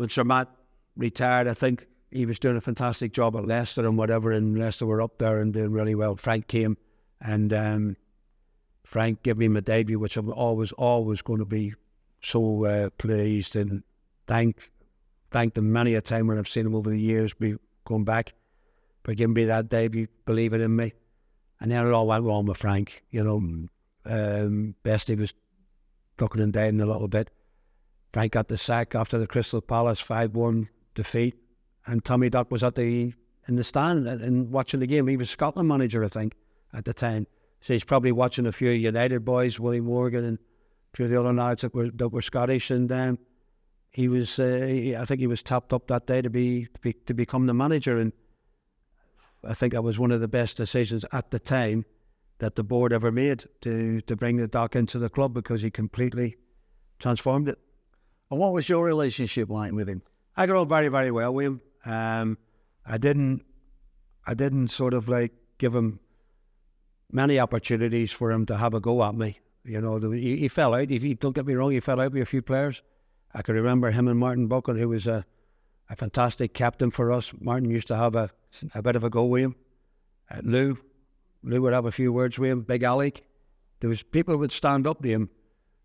Sir Matt retired. I think he was doing a fantastic job at Leicester and whatever, and Leicester were up there and doing really well. Frank came, and Frank gave me my debut, which I'm always going to be so pleased and thanked him many a time when I've seen him over the years, going back, for giving me that debut, believing in me. And then it all went wrong with Frank. Bestie was ducking and diving a little bit. Frank got the sack after the Crystal Palace 5-1 defeat, and Tommy Doc was in the stand and watching the game. He was Scotland manager, I think, at the time. So he's probably watching a few United boys, Willie Morgan and a few of the other lads that were Scottish, and he was. I think he was tapped up that day to become the manager, and I think that was one of the best decisions at the time that the board ever made to bring the Doc into the club, because he completely transformed it. And what was your relationship like with him? I got on very, very well with him. I didn't sort of like give him many opportunities for him to have a go at me. He fell out. Don't get me wrong, he fell out with a few players. I can remember him and Martin Buchan, who was a fantastic captain for us. Martin used to have a bit of a go with him. Lou would have a few words with him. Big Alec. There was people who would stand up to him.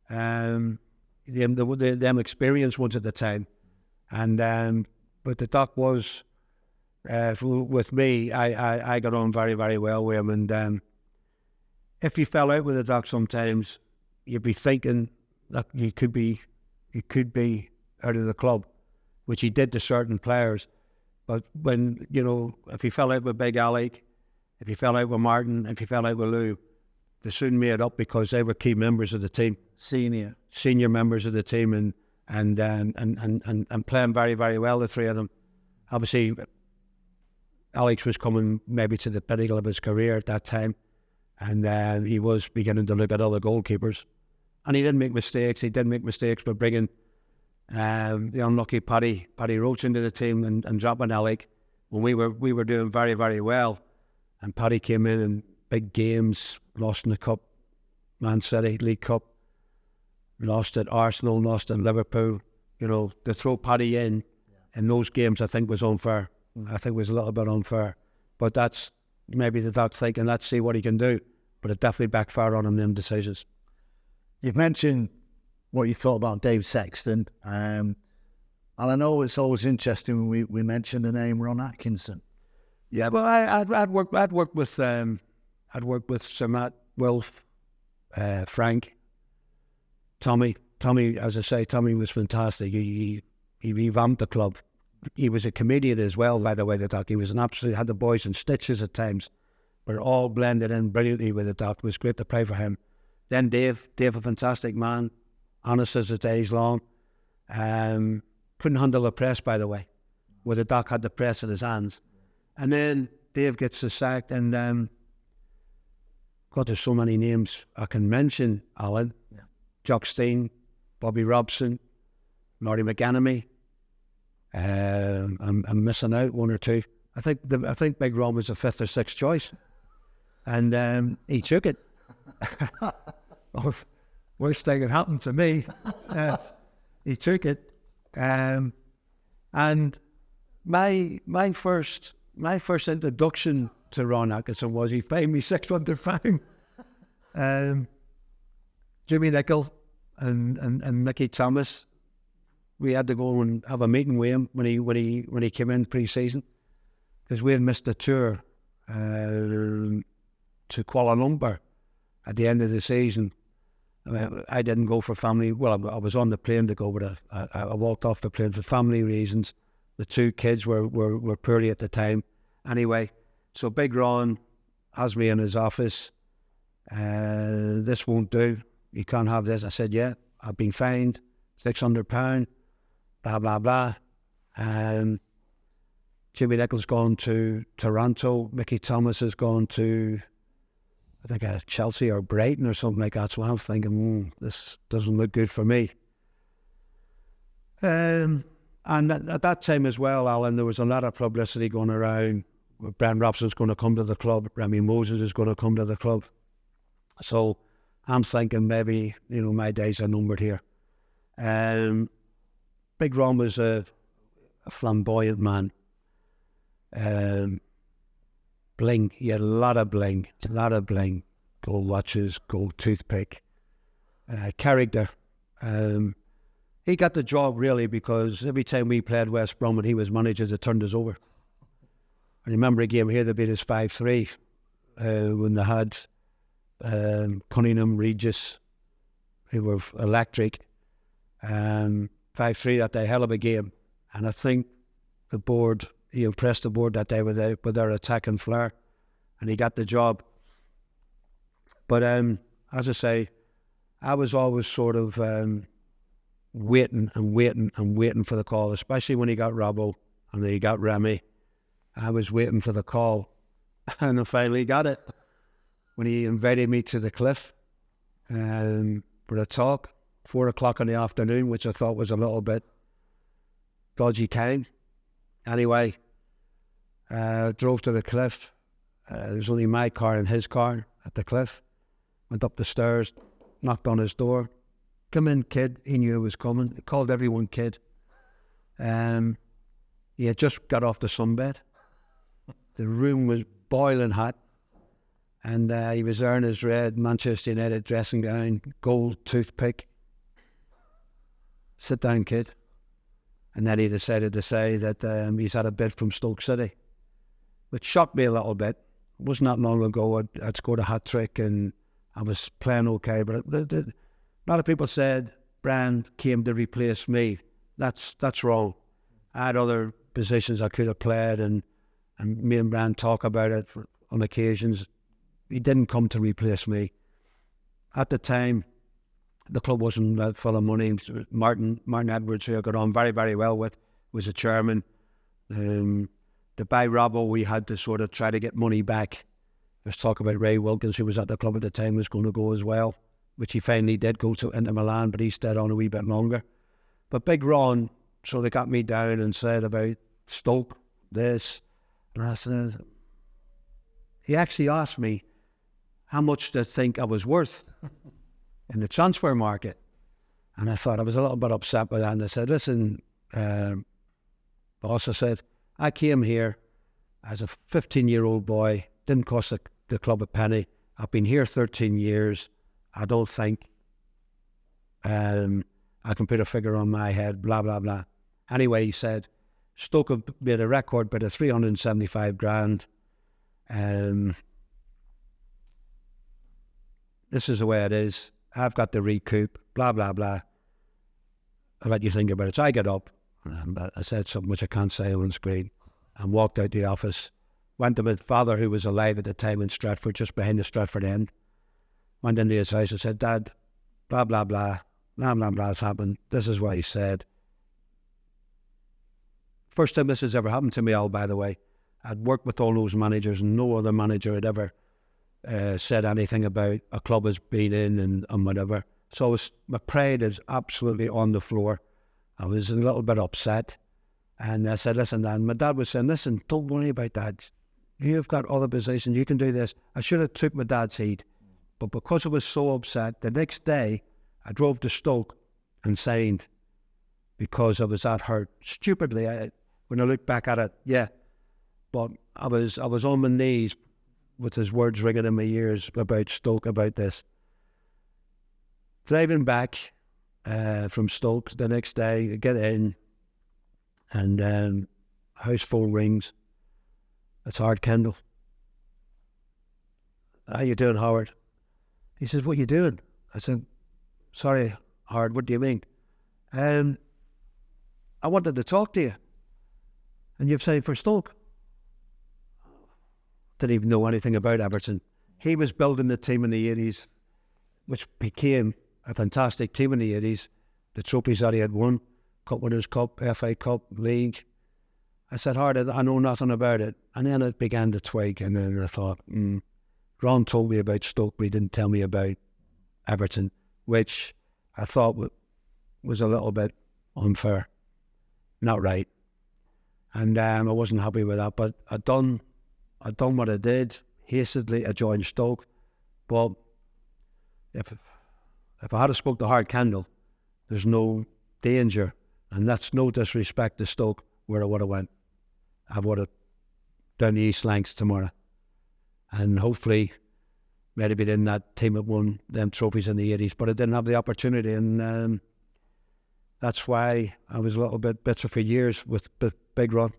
Them experienced ones at the time. And but the Doc was with me. I got on very, very well with him. And if you fell out with the Doc, sometimes you'd be thinking that you could be out of the club, which he did to certain players. But when if he fell out with Big Alec, if he fell out with Martin, if he fell out with Lou, they soon made up, because they were key members of the team, senior members of the team, and playing very, very well, the three of them. Obviously, Alex was coming maybe to the pinnacle of his career at that time, and he was beginning to look at other goalkeepers, and he didn't make mistakes. He did make mistakes by bringing the unlucky Paddy Roach into the team and dropping Alec when we were doing very, very well, and Paddy came in and big games, lost in the Cup, Man City, League Cup, lost at Arsenal, lost at Liverpool. To throw Paddy in those games, I think was unfair. I think it was a little bit unfair. But that's maybe the Doc thinking, let's see what he can do. But it definitely backfired on him, them decisions. You've mentioned what you thought about Dave Sexton. And I know it's always interesting when we mention the name Ron Atkinson. Yeah, well, I'd worked with Sir Matt, Wilf, Frank, Tommy. Tommy, as I say, Tommy was fantastic. He revamped the club. He was a comedian as well, by the way, the Doc. He was had the boys in stitches at times, but it all blended in brilliantly with the Doc. It was great to play for him. Then Dave, a fantastic man, honest as his days long. Couldn't handle the press, by the way, where the Doc had the press in his hands. And then Dave gets the sack, and God, there's so many names I can mention, Alan. Yeah. Jock Stein, Bobby Robson, Marty McAnamy. I'm missing out one or two. I think Big Ron was the fifth or sixth choice, and he took it. Worst thing that happened to me. He took it, and my first introduction to Ron Atkinson was he paid me £600. Jimmy Nicholl and Mickey Thomas, we had to go and have a meeting with him when he came in pre-season, because we had missed a tour to Kuala Lumpur at the end of the season. I didn't go for family. Well, I was on the plane to go, but I walked off the plane for family reasons. The two kids were poorly at the time. Anyway, so Big Ron has me in his office. This won't do. You can't have this. I said, yeah, I've been fined £600, blah, blah, blah. Jimmy Nichols gone to Toronto. Mickey Thomas has gone to, I think, Chelsea or Brighton or something like that. So I'm thinking, this doesn't look good for me. And at that time as well, Alan, there was a lot of publicity going around. Brian Robson's going to come to the club. Remy Moses is going to come to the club. So I'm thinking maybe, my days are numbered here. Big Ron was a flamboyant man. Bling. He had a lot of bling. Gold watches, gold toothpick. Character. He got the job really because every time we played West Brom and he was manager, they turned us over. I remember a game here, they beat us 5-3 when they had Cunningham, Regis, who were electric. 5-3 that day, hell of a game. And I think the board, he impressed the board that day with their attacking flair, and he got the job. But as I say, I was always sort of waiting for the call, especially when he got Robbo and then he got Remy. I was waiting for the call, and I finally got it when he invited me to the Cliff for a talk, 4 o'clock in the afternoon, which I thought was a little bit dodgy time. Anyway, drove to the Cliff. There was only my car and his car at the Cliff. Went up the stairs, knocked on his door. Come in, kid. He knew it was coming. He called everyone kid. He had just got off the sunbed. The room was boiling hot. And he was wearing his red Manchester United dressing gown, gold toothpick. Sit down, kid. And then he decided to say that he's had a bid from Stoke City, which shocked me a little bit. It wasn't that long ago. I'd scored a hat-trick and I was playing okay. But a lot of people said Brand came to replace me. That's wrong. I had other positions I could have played, and me and Brand talk about it on occasions. He didn't come to replace me. At the time, the club wasn't full of money. Martin Edwards, who I got on very, very well with, was a chairman. To buy Robbo, we had to sort of try to get money back. There's talk about Ray Wilkins, who was at the club at the time, was going to go as well, which he finally did go to Inter Milan, but he stayed on a wee bit longer. But Big Ron sort of got me down and said about Stoke, this. And I said, he actually asked me how much to think I was worth in the transfer market. And I thought I was a little bit upset with that. And I said, listen, boss, I said, I came here as a 15-year-old boy, didn't cost the club a penny. I've been here 13 years. I don't think I can put a figure on my head, blah, blah, blah. Anyway, he said, Stoke have made a record bid of 375 grand. This is the way it is. I've got the recoup, blah, blah, blah. I'll let you think about it. So I get up, and I said something which I can't say on screen, and walked out the office. Went to my father, who was alive at the time in Stratford, just behind the Stratford end. Went into his house and said, Dad, blah, blah, blah, blah, blah, blah has happened. This is what he said. First time this has ever happened to me, Al, by the way. I'd worked with all those managers, and no other manager had ever said anything about a club has been in and whatever. So my pride is absolutely on the floor. I was a little bit upset. And I said, listen, Dan, my dad was saying, listen, don't worry about that. You've got other positions, you can do this. I should have took my dad's heat. But because I was so upset, the next day I drove to Stoke and signed because I was that hurt. Stupidly, when I look back at it, yeah. But I was on my knees with his words ringing in my ears about Stoke, about this. Driving back from Stoke the next day, I get in and house phone rings. It's Howard Kendall. How you doing, Howard? He says, what are you doing? I said, sorry, Howard, what do you mean? I wanted to talk to you. And you've signed for Stoke. Didn't even know anything about Everton. He was building the team in the 80s, which became a fantastic team in the 80s. The trophies that he had won, Cup Winners' Cup, FA Cup, League. I said, Hard, I know nothing about it. And then it began to twig, and then I thought, Ron told me about Stoke, but he didn't tell me about Everton, which I thought was a little bit unfair, not right. And I wasn't happy with that, but I done what I did. Hastily, I joined Stoke. But if I had spoke to Hard Kendall, there's no danger, and that's no disrespect to Stoke, where I would have went. I would have done the East Lancs tomorrow, and hopefully maybe been in that team that won them trophies in the 80s, but I didn't have the opportunity, and that's why I was a little bit bitter for years with Big Ron.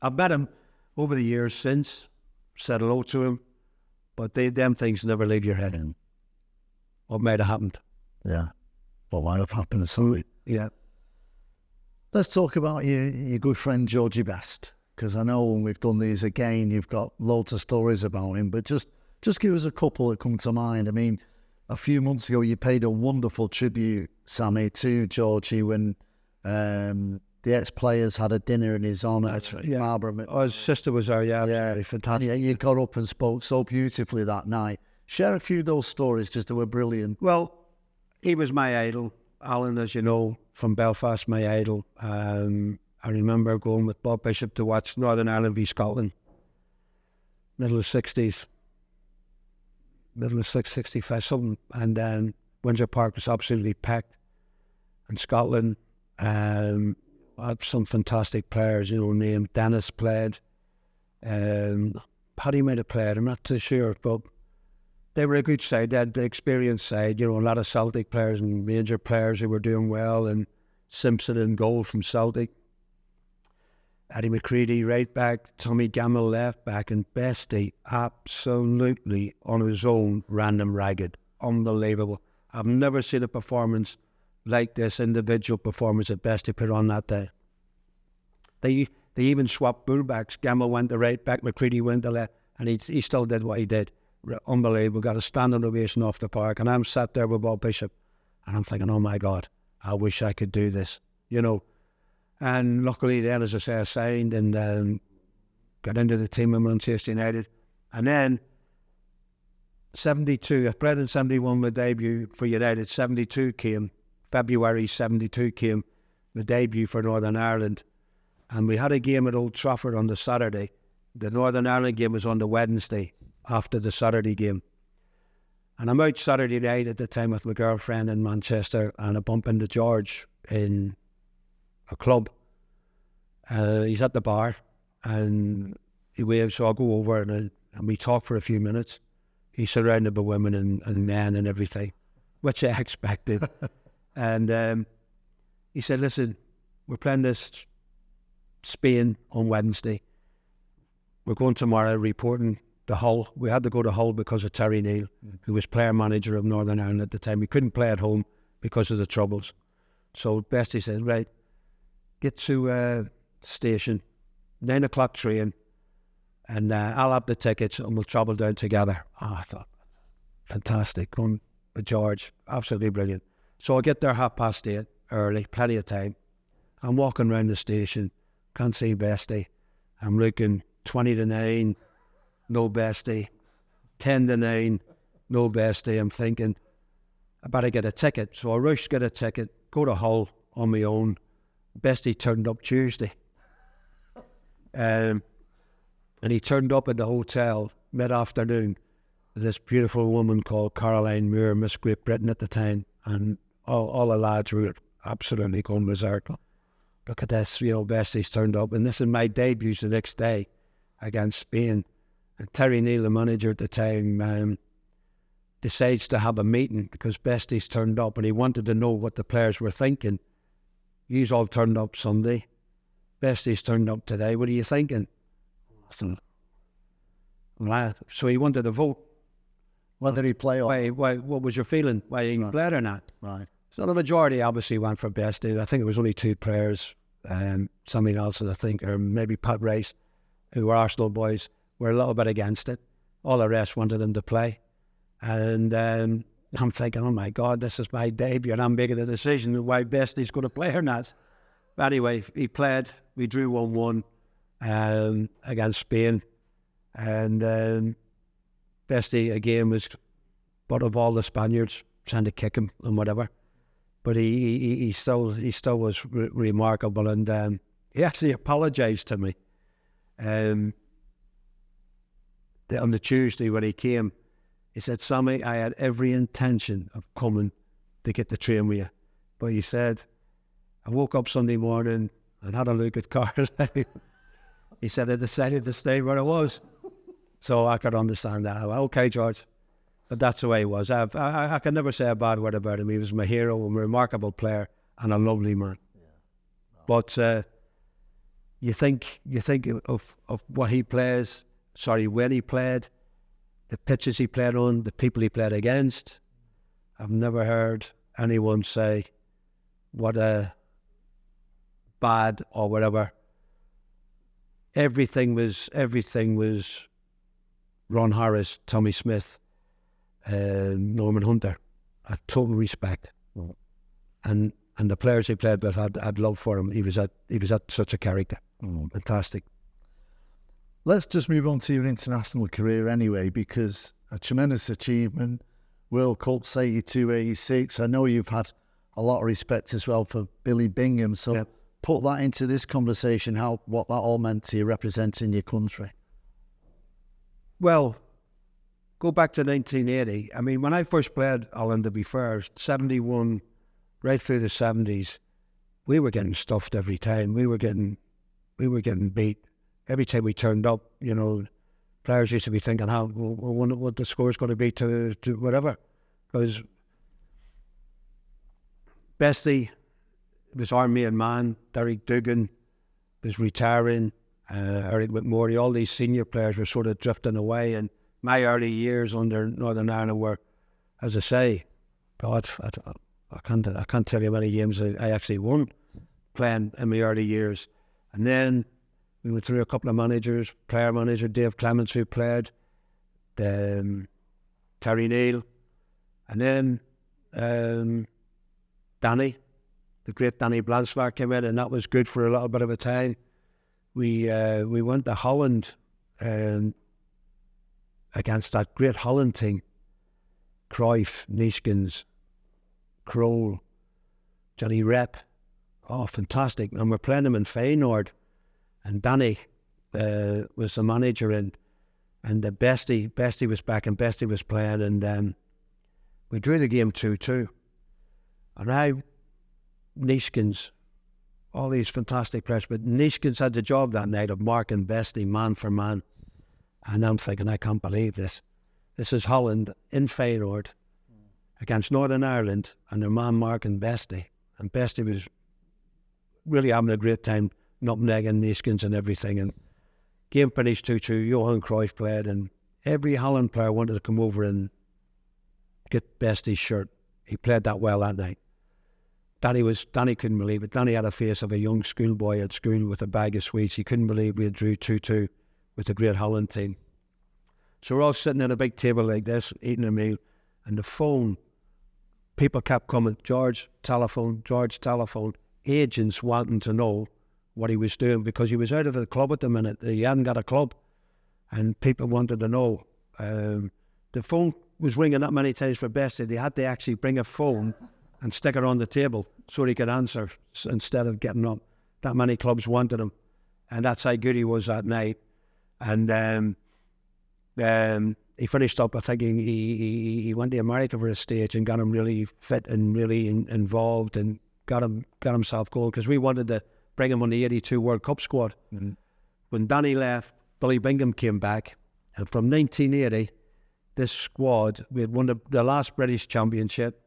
I've met him over the years since, said hello to him, but them things never leave your head in. What might have happened? Yeah. What might have happened? So, yeah. Let's talk about your good friend Georgie Best, because I know when we've done these again, you've got loads of stories about him, but just give us a couple that come to mind. I mean, a few months ago, you paid a wonderful tribute, Sammy, to Georgie when the ex-players had a dinner in his honour. That's right, yeah. Barbara. Oh, his sister was there, yeah. Yeah, Fantastic. And you got up and spoke so beautifully that night. Share a few of those stories, because they were brilliant. Well, he was my idol. Alan, as you know, from Belfast, my idol. I remember going with Bob Bishop to watch Northern Ireland v Scotland, middle of 60s, 65, something. And then Windsor Park was absolutely packed. And Scotland had some fantastic players, named Dennis played. Paddy might have played, I'm not too sure, but they were a good side. They had the experienced side, a lot of Celtic players and major players who were doing well, and Simpson in goal from Celtic. Eddie McCready right back, Tommy Gamble left back, and Bestie absolutely on his own ran them ragged. Unbelievable. I've never seen a performance like this individual performance that Bestie put on that day. They even swapped fullbacks. Gamble went to right back, McCready went to left, and he still did what he did. Unbelievable. Got a standing ovation off the park, and I'm sat there with Bob Bishop, and I'm thinking, oh my God, I wish I could do this, And luckily then, as I say, I signed and got into the team of Manchester United. And then 72, I played in 71, my debut for United. 72 came, February 72 came, the debut for Northern Ireland. And we had a game at Old Trafford on the Saturday. The Northern Ireland game was on the Wednesday after the Saturday game. And I'm out Saturday night at the time with my girlfriend in Manchester, and I bump into George in a club. He's at the bar, and he waves, so I'll go over and we talk for a few minutes. He's surrounded by women and men and everything, which I expected. And he said, listen, we're playing this Spain on Wednesday. We're going tomorrow reporting to Hull. We had to go to Hull because of Terry Neal, who was player manager of Northern Ireland at the time. We couldn't play at home because of the troubles. So Bestie said, right, get to station, 9 o'clock train, and I'll have the tickets and we'll travel down together. Oh, I thought, fantastic, going with George, absolutely brilliant. So I get there 8:30 early, plenty of time. I'm walking around the station, can't see Bestie. I'm looking 20 to 9, no Bestie. 10 to 9, no Bestie. I'm thinking, I better get a ticket. So I rush to get a ticket, go to Hull on my own. Bestie turned up Tuesday. And he turned up at the hotel mid-afternoon with this beautiful woman called Caroline Muir, Miss Great Britain at the time. And all the lads were absolutely going berserk. Look at this, Bestie's turned up. And this is my debut the next day against Spain. And Terry Neal, the manager at the time, decides to have a meeting because Bestie's turned up, and he wanted to know what the players were thinking. You's all turned up Sunday. Bestie's turned up today. What are you thinking? So he wanted to vote. Whether he play or why? What was your feeling? Why he played or not? Right. So the majority obviously went for Bestie. I think it was only 2 players. Somebody else, I think, or maybe Pat Rice, who were Arsenal boys, were a little bit against it. All the rest wanted him to play. And I'm thinking, oh my God, this is my debut, and I'm making a decision of why Bestie's going to play or not. Anyway, he played. We drew 1-1 against Spain. And Bestie, again, was butt of all the Spaniards trying to kick him and whatever. But he still was remarkable. And he actually apologised to me on the Tuesday when he came. He said, Sammy, I had every intention of coming to get the train with you. But he said, I woke up Sunday morning and had a look at Carlisle. He said, I decided to stay where I was. So I could understand that. Okay, George. But that's the way he was. I can never say a bad word about him. He was my hero, a remarkable player, and a lovely man. Yeah. No. But you think of what he plays, when he played, the pitches he played on, the people he played against. I've never heard anyone say what a bad or whatever. Everything was Ron Harris, Tommy Smith, Norman Hunter. I had total respect. Mm. And the players he played with had love for him. He was such a character. Mm. Fantastic. Let's just move on to your international career anyway, because a tremendous achievement, World Cups 82, 86. I know you've had a lot of respect as well for Billy Bingham. So yep. Put that into this conversation, what that all meant to you representing your country. Well, go back to 1980. I mean, when I first played Ireland, to be fair, 71, right through the 70s, we were getting stuffed every time. We were getting beat. Every time we turned up, players used to be thinking, I wonder what the score's going to be to whatever. Because Bestie was our main man. Derek Dugan was retiring. Eric McMurray, all these senior players were sort of drifting away. And my early years under Northern Ireland were, as I say, God, I can't tell you how many games I actually won playing in my early years. And then we went through a couple of managers, player manager Dave Clements, who played, Terry Neal, and then Danny, the great Danny Blanchard came in, and that was good for a little bit of a time. We went to Holland against that great Holland team, Cruyff, Neeskens, Kroll, Johnny Rep. Oh, fantastic. And we're playing them in Feyenoord. And Danny was the manager, and the Bestie was back, and Bestie was playing, and we drew the game 2-2. And Neeskens, all these fantastic players, but Neeskens had the job that night of marking Bestie man for man. And I'm thinking, I can't believe this. This is Holland in Feyenoord against Northern Ireland, and their man marking Bestie. And Bestie was really having a great time, nutmegging Neeskens and everything. And game finished 2-2. Johan Cruyff played, and every Holland player wanted to come over and get Bestie's shirt. He played that well that night. Danny couldn't believe it. Danny had a face of a young schoolboy at school with a bag of sweets. He couldn't believe we had drew 2-2 with the great Holland team. So we're all sitting at a big table like this, eating a meal, and the phone, people kept coming, George, telephone, agents wanting to know what he was doing, because he was out of the club at the minute. He hadn't got a club, and people wanted to know. The phone was ringing that many times for Bestie. They had to actually bring a phone and stick it on the table so he could answer instead of getting up. That many clubs wanted him, and that's how good he was that night. And he finished up, I think he went to America for a stage and got him really fit and really involved, and got himself going, because we wanted to bring him on the 82 World Cup squad. Mm-hmm. When Danny left, Billy Bingham came back, and from 1980, this squad, we had won the last British Championship,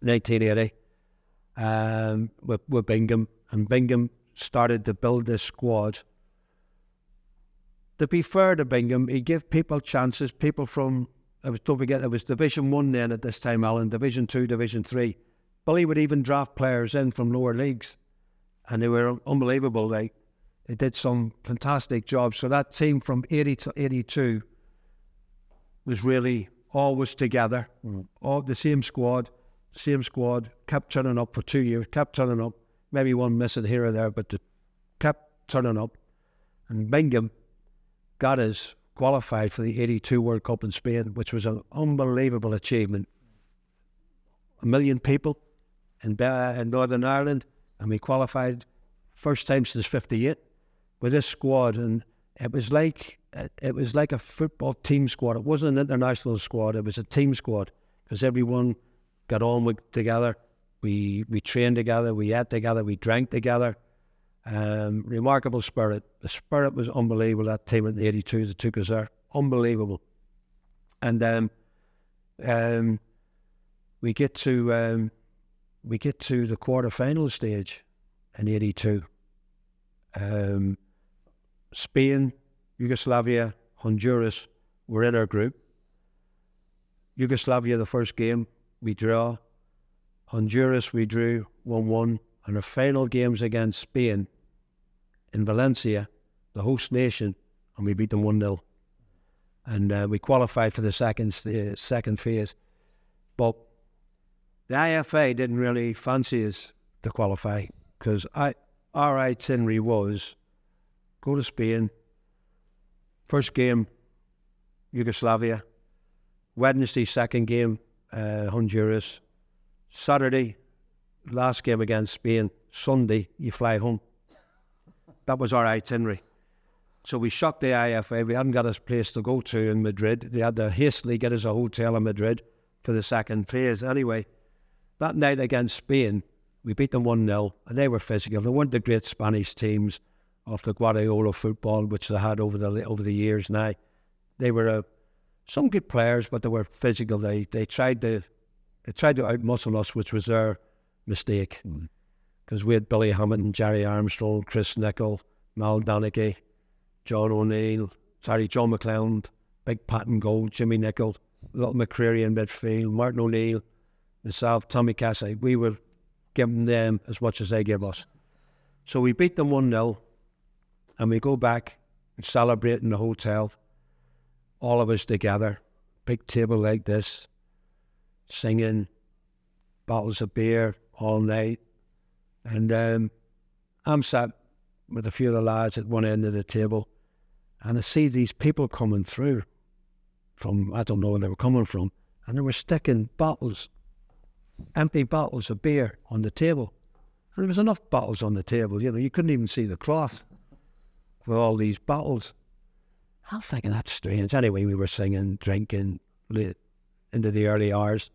1980, with Bingham, and Bingham started to build this squad. To be fair to Bingham, he gave people chances, people from, don't forget, it was Division 1 then at this time, Alan, Division 2, Division 3. Billy would even draft players in from lower leagues, and they were unbelievable. They did some fantastic jobs. So that team from 80 to 82 was really always together, all the same squad, kept turning up for 2 years, kept turning up. maybe one missing here or there, but they kept turning up. And Bingham got us qualified for the 82 World Cup in Spain, which was an unbelievable achievement. 1 million people in Northern Ireland, and we qualified first time since 58 with this squad. And it was like a football team squad. It wasn't an international squad, it was a team squad, because everyone got on together. We trained together, we ate together, we drank together. Remarkable spirit. The spirit was unbelievable. That team in the 82 that took us there, unbelievable. And we get to the quarter-final stage in 82. Spain, Yugoslavia, Honduras were in our group. Yugoslavia, the first game, we draw. Honduras, we drew 1-1. And our final games against Spain in Valencia, the host nation, and we beat them 1-0. And we qualified for the second phase. But the IFA didn't really fancy us to qualify, because our itinerary was go to Spain, first game, Yugoslavia, Wednesday, second game, Honduras, Saturday, last game against Spain, Sunday, you fly home. That was our itinerary. So we shocked the IFA. We hadn't got a place to go to in Madrid. They had to hastily get us a hotel in Madrid for the second phase. Anyway, that night against Spain, we beat them 1-0, and they were physical. They weren't the great Spanish teams of the Guardiola football, which they had over the years now. They were some good players, but they were physical. They tried to outmuscle us, which was their mistake, because we had Billy Hammond, Jerry Armstrong, Chris Nicholl, Mal Donaghy, John McClelland, Big Pat and Gold, Jimmy Nicholl, Little McCreary in midfield, Martin O'Neill, myself, Tommy Cassie. We were giving them as much as they gave us. So we beat them 1-0, and we go back and celebrate in the hotel, all of us together, big table like this, singing, bottles of beer all night. And I'm sat with a few of the lads at one end of the table, and I see these people coming through from, I don't know where they were coming from, and they were sticking bottles, empty bottles of beer on the table. And there was enough bottles on the table, you couldn't even see the cloth for all these bottles. I'm thinking, that's strange. Anyway, we were singing, drinking late into the early hours.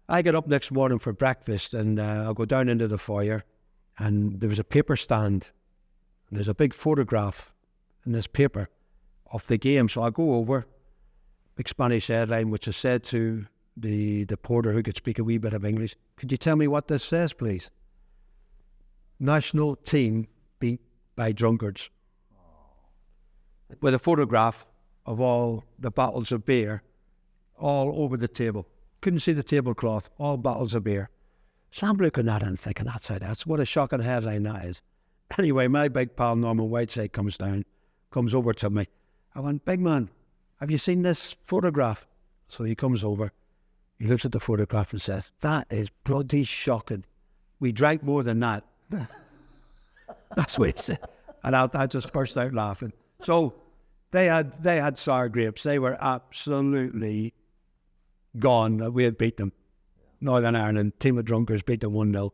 I get up next morning for breakfast, and I'll go down into the foyer, and there was a paper stand. And there's a big photograph in this paper of the game. So I go over, big Spanish headline, which is said to the porter who could speak a wee bit of English. Could you tell me what this says, please? National team beat by drunkards. With a photograph of all the bottles of beer all over the table. Couldn't see the tablecloth, all bottles of beer. So I'm looking at it and thinking, that's what a shocking headline that is. Anyway, my big pal Norman Whiteside comes over to me. I went, big man, have you seen this photograph? So he comes over, he looks at the photograph and says, that is bloody shocking. We drank more than that. That's what he said. And I just burst out laughing. So they had sour grapes. They were absolutely gone. We had beat them. Northern Ireland, team of drunkards, beat them 1-0.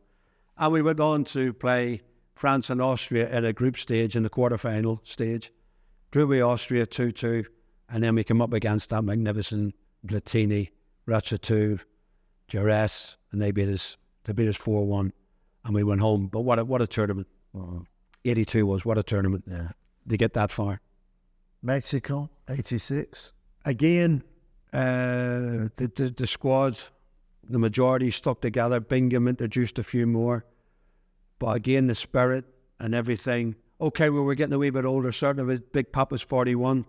And we went on to play France and Austria in a group stage, in the quarter-final stage. Drew with Austria 2-2, and then we came up against that magnificent Platini, Ratchatou, Jerez, and they beat us 4-1, and we went home. But what a tournament. Wow. 82 was, what a tournament. Yeah. To get that far. Mexico, 86. Again, the squad, the majority stuck together. Bingham introduced a few more. But again, the spirit and everything. Okay, we were getting a wee bit older. Certainly, Big Pop was 41.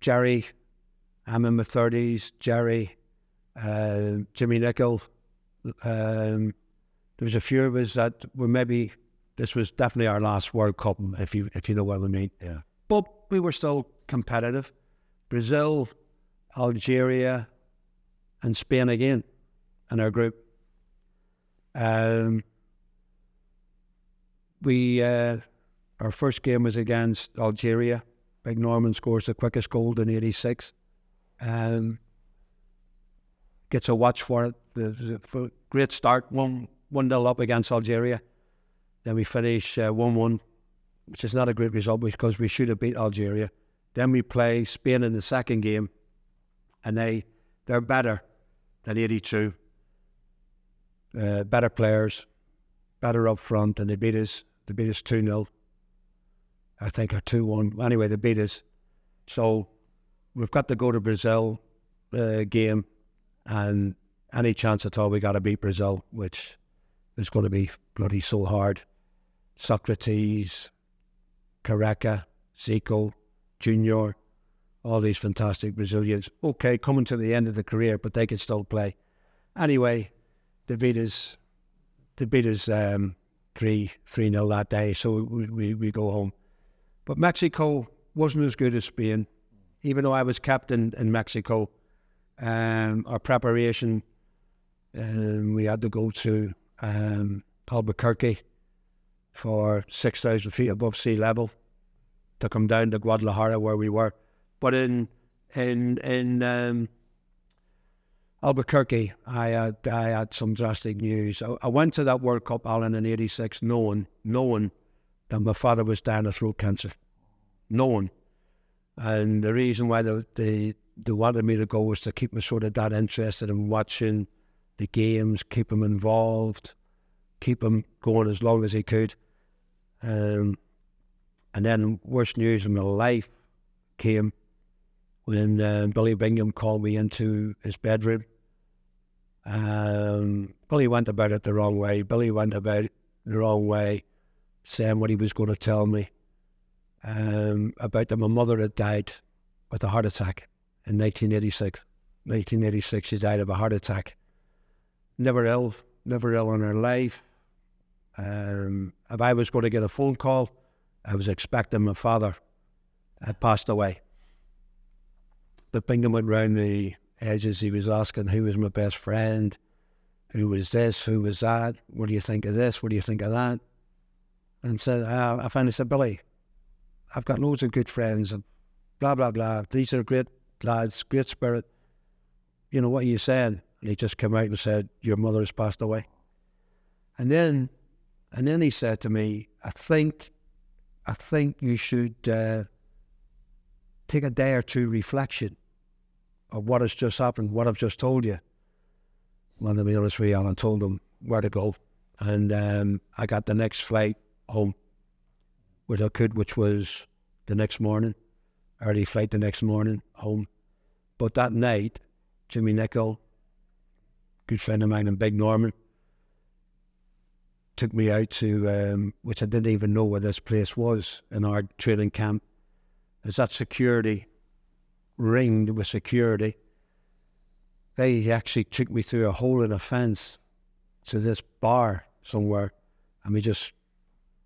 Jerry, I'm in my 30s. Jerry, Jimmy Nicholl. There was a few of us that were maybe, this was definitely our last World Cup, if you know what I mean. Yeah. But we were still competitive. Brazil, Algeria, and Spain again in our group. we our first game was against Algeria. Big Norman scores the quickest goal in '86. Gets a watch for it. The great start, 1-0 up against Algeria. Then we finish 1-1, which is not a great result because we should have beat Algeria. Then we play Spain in the second game, and they're better than '82. Better players, better up front, and they beat us. They beat us 2-0. I think, or 2-1. Anyway, they beat us. So we've got to go to Brazil game, and any chance at all we got to beat Brazil, which is going to be bloody so hard. Socrates, Careca, Zico, Junior, all these fantastic Brazilians. Okay, coming to the end of the career, but they could still play. Anyway, they beat us 3-0 that day, so we go home. But Mexico wasn't as good as Spain. Even though I was captain in Mexico, our preparation, we had to go to Albuquerque for 6,000 feet above sea level to come down to Guadalajara where we were. But in Albuquerque, I had some drastic news. I went to that World Cup, Alan, in '86, knowing that my father was dying of throat cancer. Knowing. And the reason why they wanted me to go was to keep me sort of that interested in watching the games, keep him involved, keep him going as long as he could. And then worst news in my life came when Billy Bingham called me into his bedroom. Billy went about it the wrong way. Saying what he was going to tell me about that my mother had died with a heart attack in 1986. 1986, she died of a heart attack. Never ill in her life. If I was going to get a phone call, I was expecting my father had passed away. But Bingham went round the edges. He was asking who was my best friend, who was this, who was that, what do you think of this, what do you think of that? And said, I finally said, Billy, I've got loads of good friends and blah, blah, blah. These are great lads, great spirit. You know, what are you saying? And he just came out and said, your mother has passed away. And then he said to me, I think you should take a day or two reflection of what has just happened, what I've just told you. Well, to be honest with you, Alan, told him where to go. And I got the next flight home with I could, which was the next morning, early flight the next morning home. But that night, Jimmy Nicol, good friend of mine in Big Norman, took me out to, which I didn't even know where this place was in our training camp. There's that security, ringed with security. They actually took me through a hole in a fence to this bar somewhere, and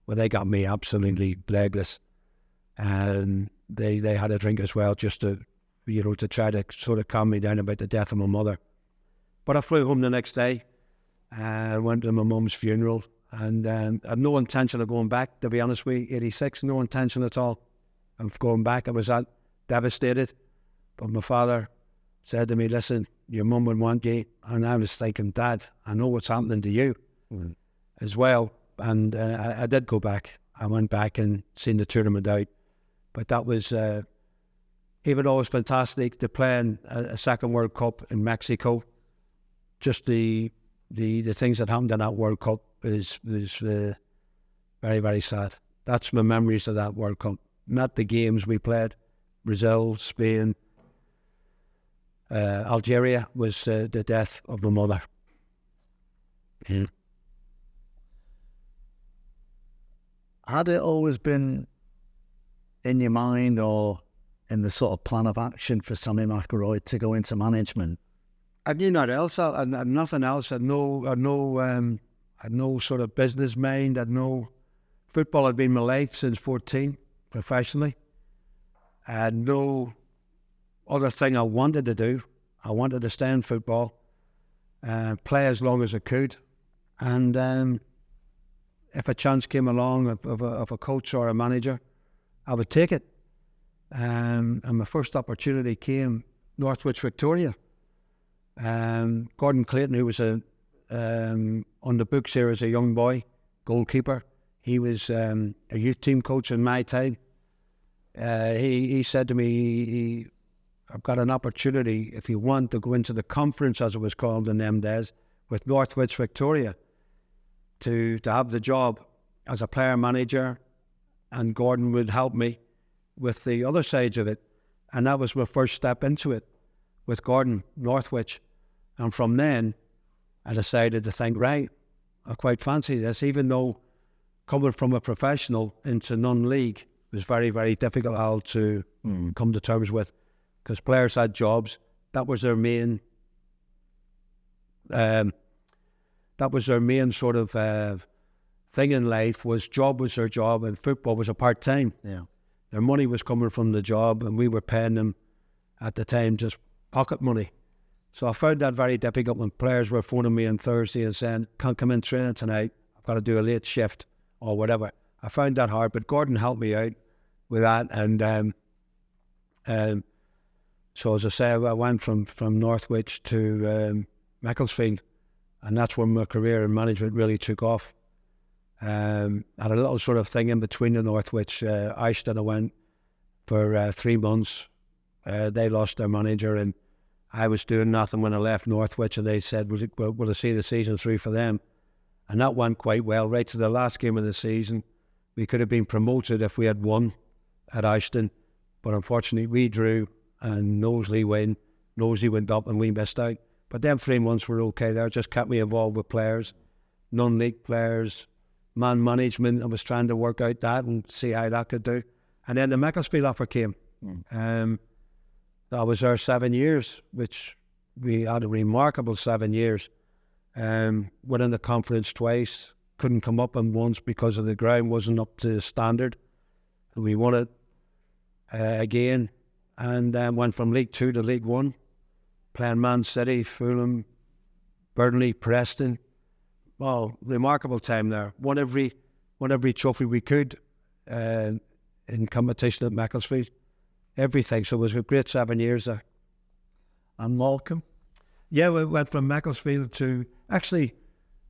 they got me absolutely legless. And they had a drink as well, just to try to sort of calm me down about the death of my mother. But I flew home the next day, went to my mum's funeral, and I had no intention of going back, to be honest with you. '86, no intention at all of going back. I was that devastated. But my father said to me, listen, your mum would want you. And I was thinking, Dad, I know what's happening to you as well. And I did go back. I went back and seen the tournament out. But that was, even though it was fantastic to play in a second World Cup in Mexico, just the things that happened in that World Cup is very, very sad. That's my memories of that World Cup. Not the games we played. Brazil, Spain, Algeria was the death of my mother. Mm. Had it always been in your mind or in the sort of plan of action for Sammy Mcilroy to go into management? I knew nothing else. I had nothing else. I had no sort of business mind. Football had been my life since 14, professionally. I had no other thing I wanted to do. I wanted to stay in football, play as long as I could. And if a chance came along of a coach or a manager, I would take it. And my first opportunity came Northwich Victoria. Gordon Clayton, who was on the books here as a young boy, goalkeeper, he was a youth team coach in my time. He said to me, I've got an opportunity, if you want, to go into the conference, as it was called in them days, with Northwich Victoria, to have the job as a player manager, and Gordon would help me with the other sides of it. And that was my first step into it with Gordon, Northwich. And from then, I decided to think, right, I quite fancy this, even though coming from a professional into non-league was very, very difficult, Al, to come to terms with, because players had jobs. That was their main sort of thing in life. Was their job, and football was a part-time. Yeah. Their money was coming from the job, and we were paying them at the time just pocket money. So I found that very difficult when players were phoning me on Thursday and saying, can't come in training tonight, I've got to do a late shift or whatever. I found that hard, but Gordon helped me out with that. And so as I say, I went from Northwich to Macclesfield, and that's when my career in management really took off. Had a little sort of thing in between the Northwich. Ashton, I went for 3 months. They lost their manager, and I was doing nothing when I left Northwich, and they said, will I see the season through for them? And that went quite well, right to the last game of the season. We could have been promoted if we had won at Ashton, but unfortunately we drew, and Knowsley went up and we missed out. But them 3 months were okay there, just kept me involved with players, non-league players, man management. I was trying to work out that and see how that could do. And then the Macclesfield offer came. I was there 7 years, which we had a remarkable 7 years. Winning the conference twice, couldn't come up in once because of the ground wasn't up to standard. We won it again, and went from League 2 to League 1, playing Man City, Fulham, Burnley, Preston. Well, remarkable time there. Won every trophy we could in competition at Macclesfield. Everything. So it was a great 7 years there. And Morecambe? Yeah, we went from Macclesfield to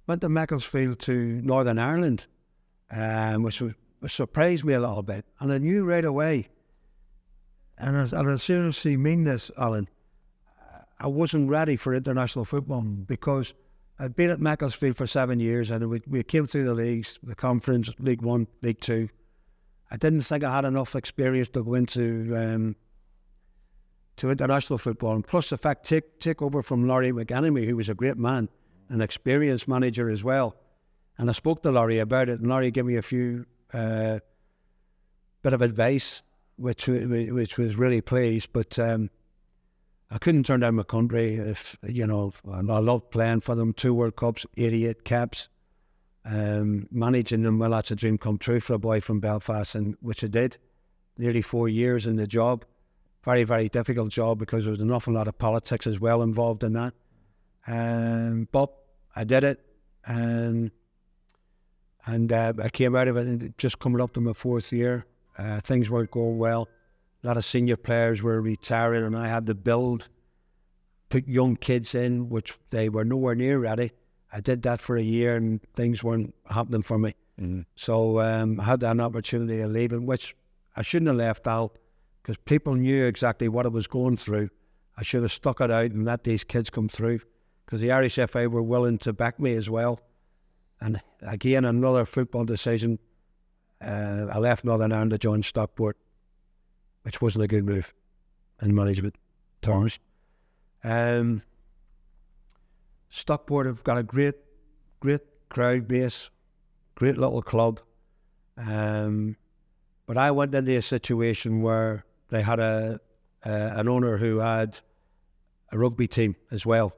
Macclesfield to Northern Ireland, which surprised me a little bit. And I knew right away, and I seriously mean this, Alan, I wasn't ready for international football because I'd been at Macclesfield for 7 years, and we came through the leagues, the conference, League 1, League 2. I didn't think I had enough experience to go into to international football, and plus the fact take over from Laurie McEnemy, who was a great man, an experienced manager as well. And I spoke to Laurie about it, and Laurie gave me a few bit of advice, which was really pleased. But I couldn't turn down my country. If I loved playing for them. 2 World Cups, 88 caps. Managing them, well, that's a dream come true for a boy from Belfast, and which I did. Nearly 4 years in the job. Very, very difficult job because there was an awful lot of politics as well involved in that. But I did it, and I came out of it, and just coming up to my 4th year. Things weren't going well. A lot of senior players were retiring, and I had to put young kids in, which they were nowhere near ready. I did that for a year, and things weren't happening for me. So I had an opportunity of leaving, which I shouldn't have left out, because people knew exactly what I was going through. I should have stuck it out and let these kids come through, because the Irish FA were willing to back me as well. And again, another football decision. I left Northern Ireland to join Stockport, which wasn't a good move in management terms. Stockport have got a great crowd base, great little club. But I went into a situation where they had an owner who had a rugby team as well.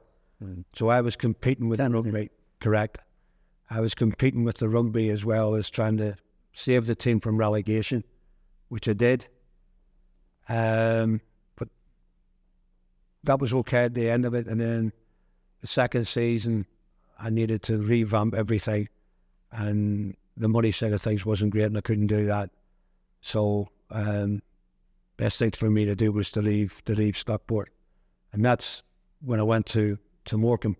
So I was competing with the rugby, correct. I was competing with the rugby as well as trying to save the team from relegation, which I did. But that was okay at the end of it. And then the second season, I needed to revamp everything. And the money side of things wasn't great, and I couldn't do that. So best thing for me to do was to leave Stockport, and that's when I went to Morecambe.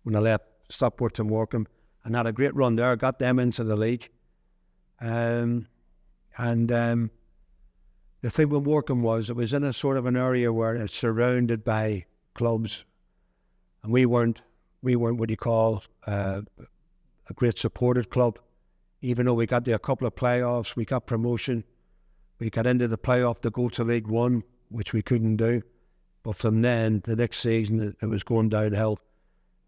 When I left Stockport to Morecambe, and had a great run there, got them into the league. And the thing with Morecambe was it was in a sort of an area where it's surrounded by clubs, and we weren't what you call a great supported club. Even though we got there a couple of playoffs, we got promotion, we got into the playoff to go to League One, which we couldn't do. But from then, the next season, it was going downhill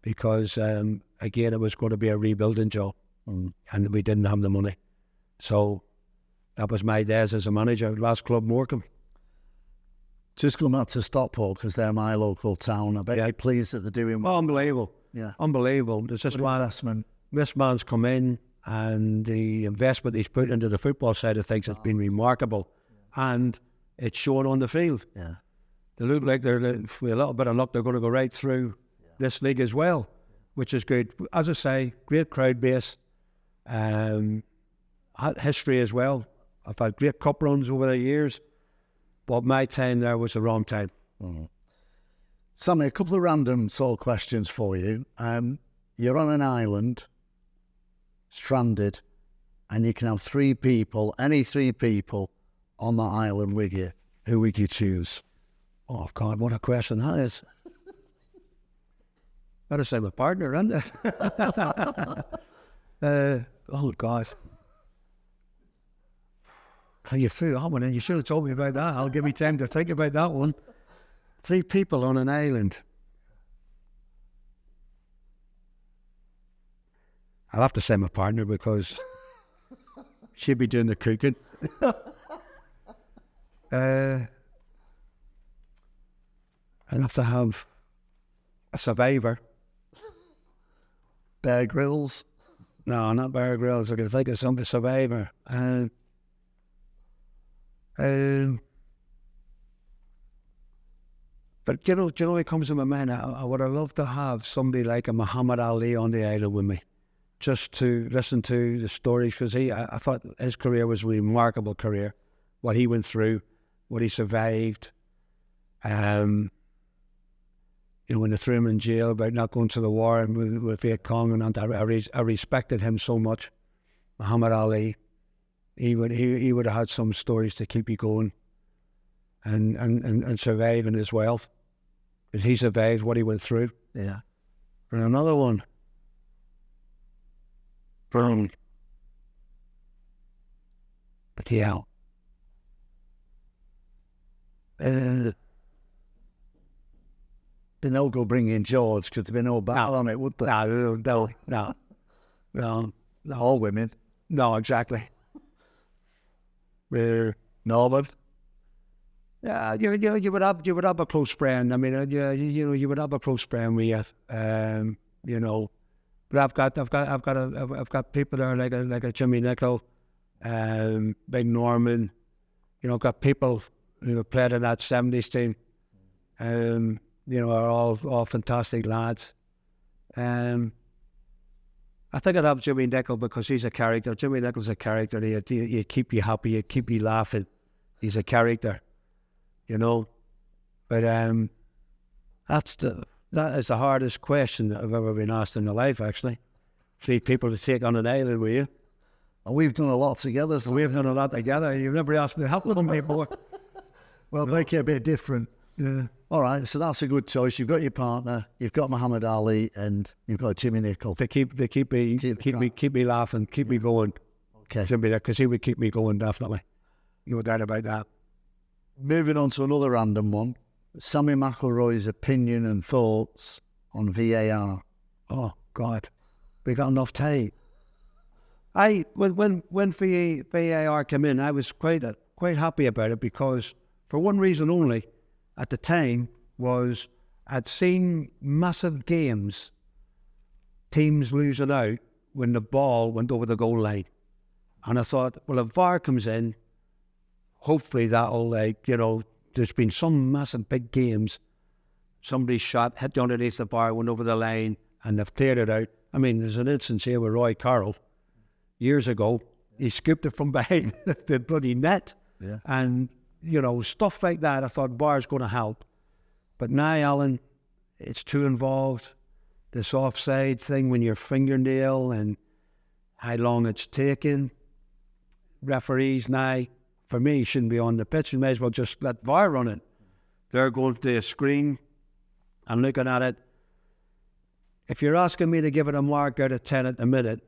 because, again, it was going to be a rebuilding job, and we didn't have the money. So that was my days as a manager, last club, Morecambe. Just going back to Stockport, because they're my local town. I bet you're pleased that they're doing well. Unbelievable. Yeah. Unbelievable. There's just one investment. This man's come in, and the investment he's put into the football side of things has been remarkable, and it's shown on the field. Yeah. They look like they're, with a little bit of luck, they're going to go right through this league as well, which is good. As I say, great crowd base, history as well. I've had great cup runs over the years, but my time there was the wrong time. Mm-hmm. Sammy, a couple of random sort of questions for you. You're on an island, stranded, and you can have any three people on that island with you. Who would you choose? Oh, God, what a question that is. Better say my partner, isn't it? Oh, God. You threw that one in. You should have told me about that. I'll give me time to think about that one. 3 people on an island. I'll have to say my partner because she'd be doing the cooking. I'd have to have a survivor. Bear Grylls? No, not Bear Grylls. I can think of some survivor. But do you know what comes to my mind? I would have loved to have somebody like a Muhammad Ali on the island with me, just to listen to the stories, because I thought his career was a remarkable career, what he went through, what he survived. When they threw him in jail about not going to the war with Viet Cong, and I respected him so much. Muhammad Ali, he would have had some stories to keep you going, and surviving as well. Because he survived what he went through. Yeah. And another one. But yeah. Be no go bring in George, because there'd be no battle on it, would there? No. All women. No, exactly. Norman. Yeah, you would have a close friend. I mean, you would have a close friend with you. But I've got people there like a Jimmy Nicol, Big Norman. I've got people who have played in that 70s team. Are all fantastic lads. I think I'd have Jimmy Nicol because he's a character. Jimmy Nicol's a character. He'd keep you happy. He'd keep you laughing. He's a character. But that is the hardest question that I've ever been asked in my life, actually. 3 people to take on an island with you. And we've done a lot together. So we've done a lot together. You've never asked me to help with them before. Well, make it a bit different. Yeah. All right, so that's a good choice. You've got your partner, you've got Muhammad Ali, and you've got Jimmy Nicol. They keep me laughing, keep me going. Okay. Jimmy, because he would keep me going, definitely. No doubt about that. Moving on to another random one. Sammy Mcilroy's opinion and thoughts on VAR. Oh, God. We got enough time. When VAR came in, I was quite happy about it, because for one reason only, at the time, was I'd seen massive games, teams losing out when the ball went over the goal line. And I thought, well, if VAR comes in, hopefully that'll, there's been some massive big games. Somebody's shot, hit underneath the bar, went over the line, and they've cleared it out. I mean, there's an instance here with Roy Carroll. years ago. He scooped it from behind the bloody net. Yeah. And, stuff like that, I thought VAR's going to help. But now, Alan, it's too involved. This offside thing when your fingernail and how long it's taken. Referees now, for me, shouldn't be on the pitch. You may as well just let VAR run it. They're going to a screen and looking at it. If you're asking me to give it a mark out of 10 at the minute,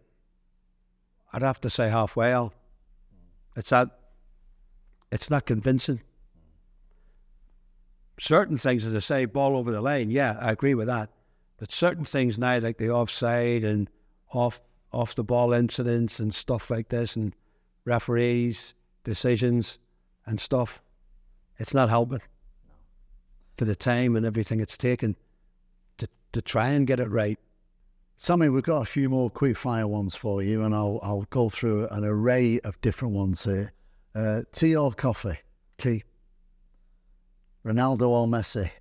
I'd have to say halfway. It's not convincing. Certain things, as I say, ball over the line, yeah, I agree with that. But certain things now, like the offside and off the ball incidents and stuff like this, and referees, decisions and stuff, it's not helping for the time and everything it's taken to try and get it right. Sammy, we've got a few more quick fire ones for you, and I'll go through an array of different ones here. Tea or coffee? Tea. Ronaldo or Messi?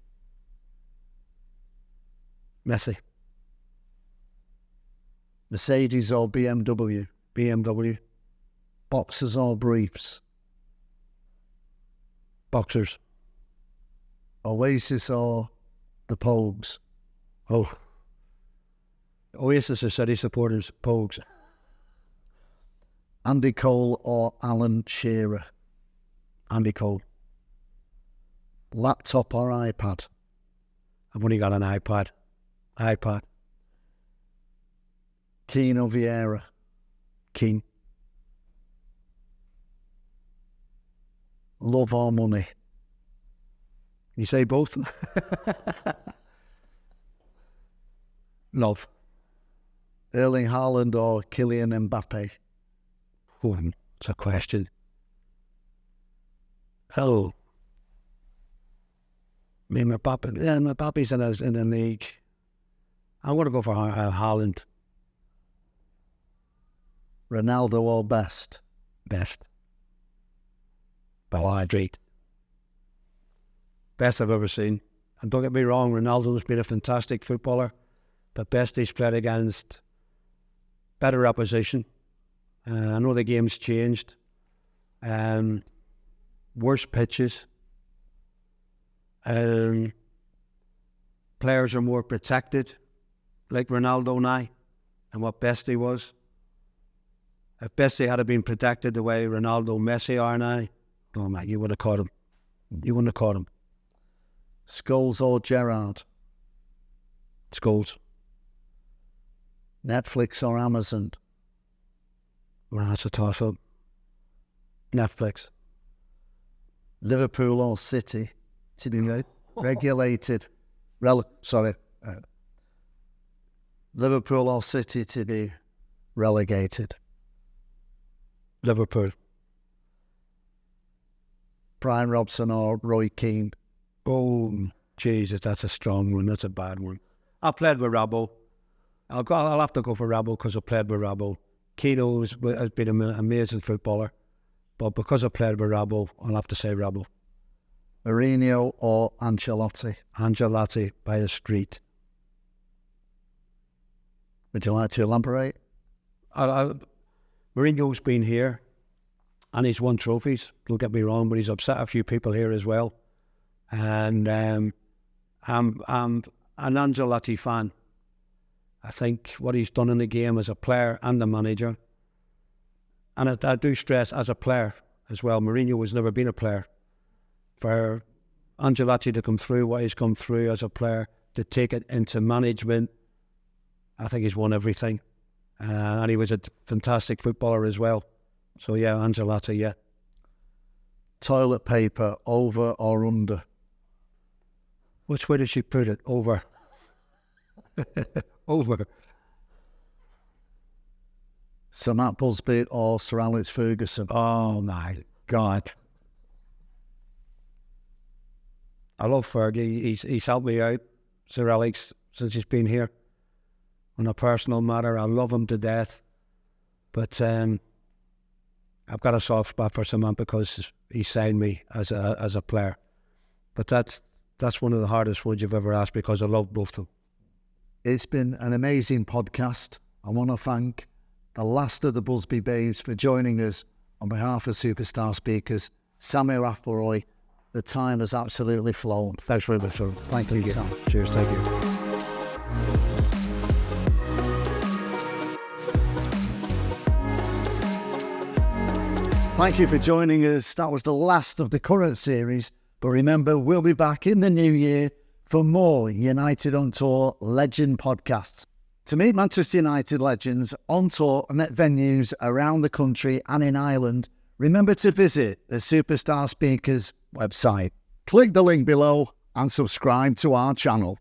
Messi. Mercedes or BMW? BMW. Boxers or briefs? Boxers. Oasis or the Pogues? Oh. Oasis are City supporters. Pogues. Andy Cole or Alan Shearer? Andy Cole. Laptop or iPad? I've only got an iPad. Keane or Vieira? Keane. Love or money? You say both? Love. Erling Haaland or Kylian Mbappe? Oh, it's a question. Oh. I mean, Mbappe's in the league. I'm going to go for Haaland. Ronaldo or Best? Best. Best I've ever seen. And don't get me wrong, Ronaldo's been a fantastic footballer, but Best he's played against better opposition. I know the game's changed. Worse pitches. Players are more protected, like Ronaldo now, and what Bestie was. If Bestie had been protected the way Ronaldo, Messi are now, oh man, you would have caught him. You wouldn't have caught him. Scholes or Gerrard? Scholes. Netflix or Amazon? Well, that's a toss-up. Netflix. Liverpool or City to be regulated? Liverpool or City to be relegated? Liverpool. Brian Robson or Roy Keane? Oh, Jesus, that's a strong one. That's a bad one. I played with Robbo. I'll have to go for Robbo because I played with Robbo. Keane has been an amazing footballer, but because I played with Robbo, I'll have to say Robbo. Mourinho or Ancelotti? Ancelotti by the street. Would you like to elaborate? Mourinho's been here and he's won trophies, don't get me wrong, but he's upset a few people here as well. And I'm an Ancelotti fan. I think what he's done in the game as a player and a manager, and I do stress as a player as well. Mourinho has never been a player. For Ancelotti to come through what he's come through as a player, to take it into management, I think he's won everything. And he was a fantastic footballer as well. So yeah, Ancelotti, yeah. Toilet paper, over or under? Which way did she put it? Over. Over. Sir Matt Busby or Sir Alex Ferguson? Oh my God. I love Fergie. He's helped me out, Sir Alex, since he's been here. On a personal matter, I love him to death. But I've got a soft spot for Sir Matt because he signed me as a player. But that's one of the hardest ones you've ever asked because I love both of them. It's been an amazing podcast. I want to thank the last of the Busby babes, for joining us on behalf of Superstar Speakers, Sammy Mcilroy. The time has absolutely flown. Thanks very much, sir. Thank you, Sam. Cheers, thank you. Thank you for joining us. That was the last of the current series. But remember, we'll be back in the new year for more United on Tour Legend podcasts. To meet Manchester United legends on tour and at venues around the country and in Ireland, remember to visit the Superstar Speakers website. Click the link below and subscribe to our channel.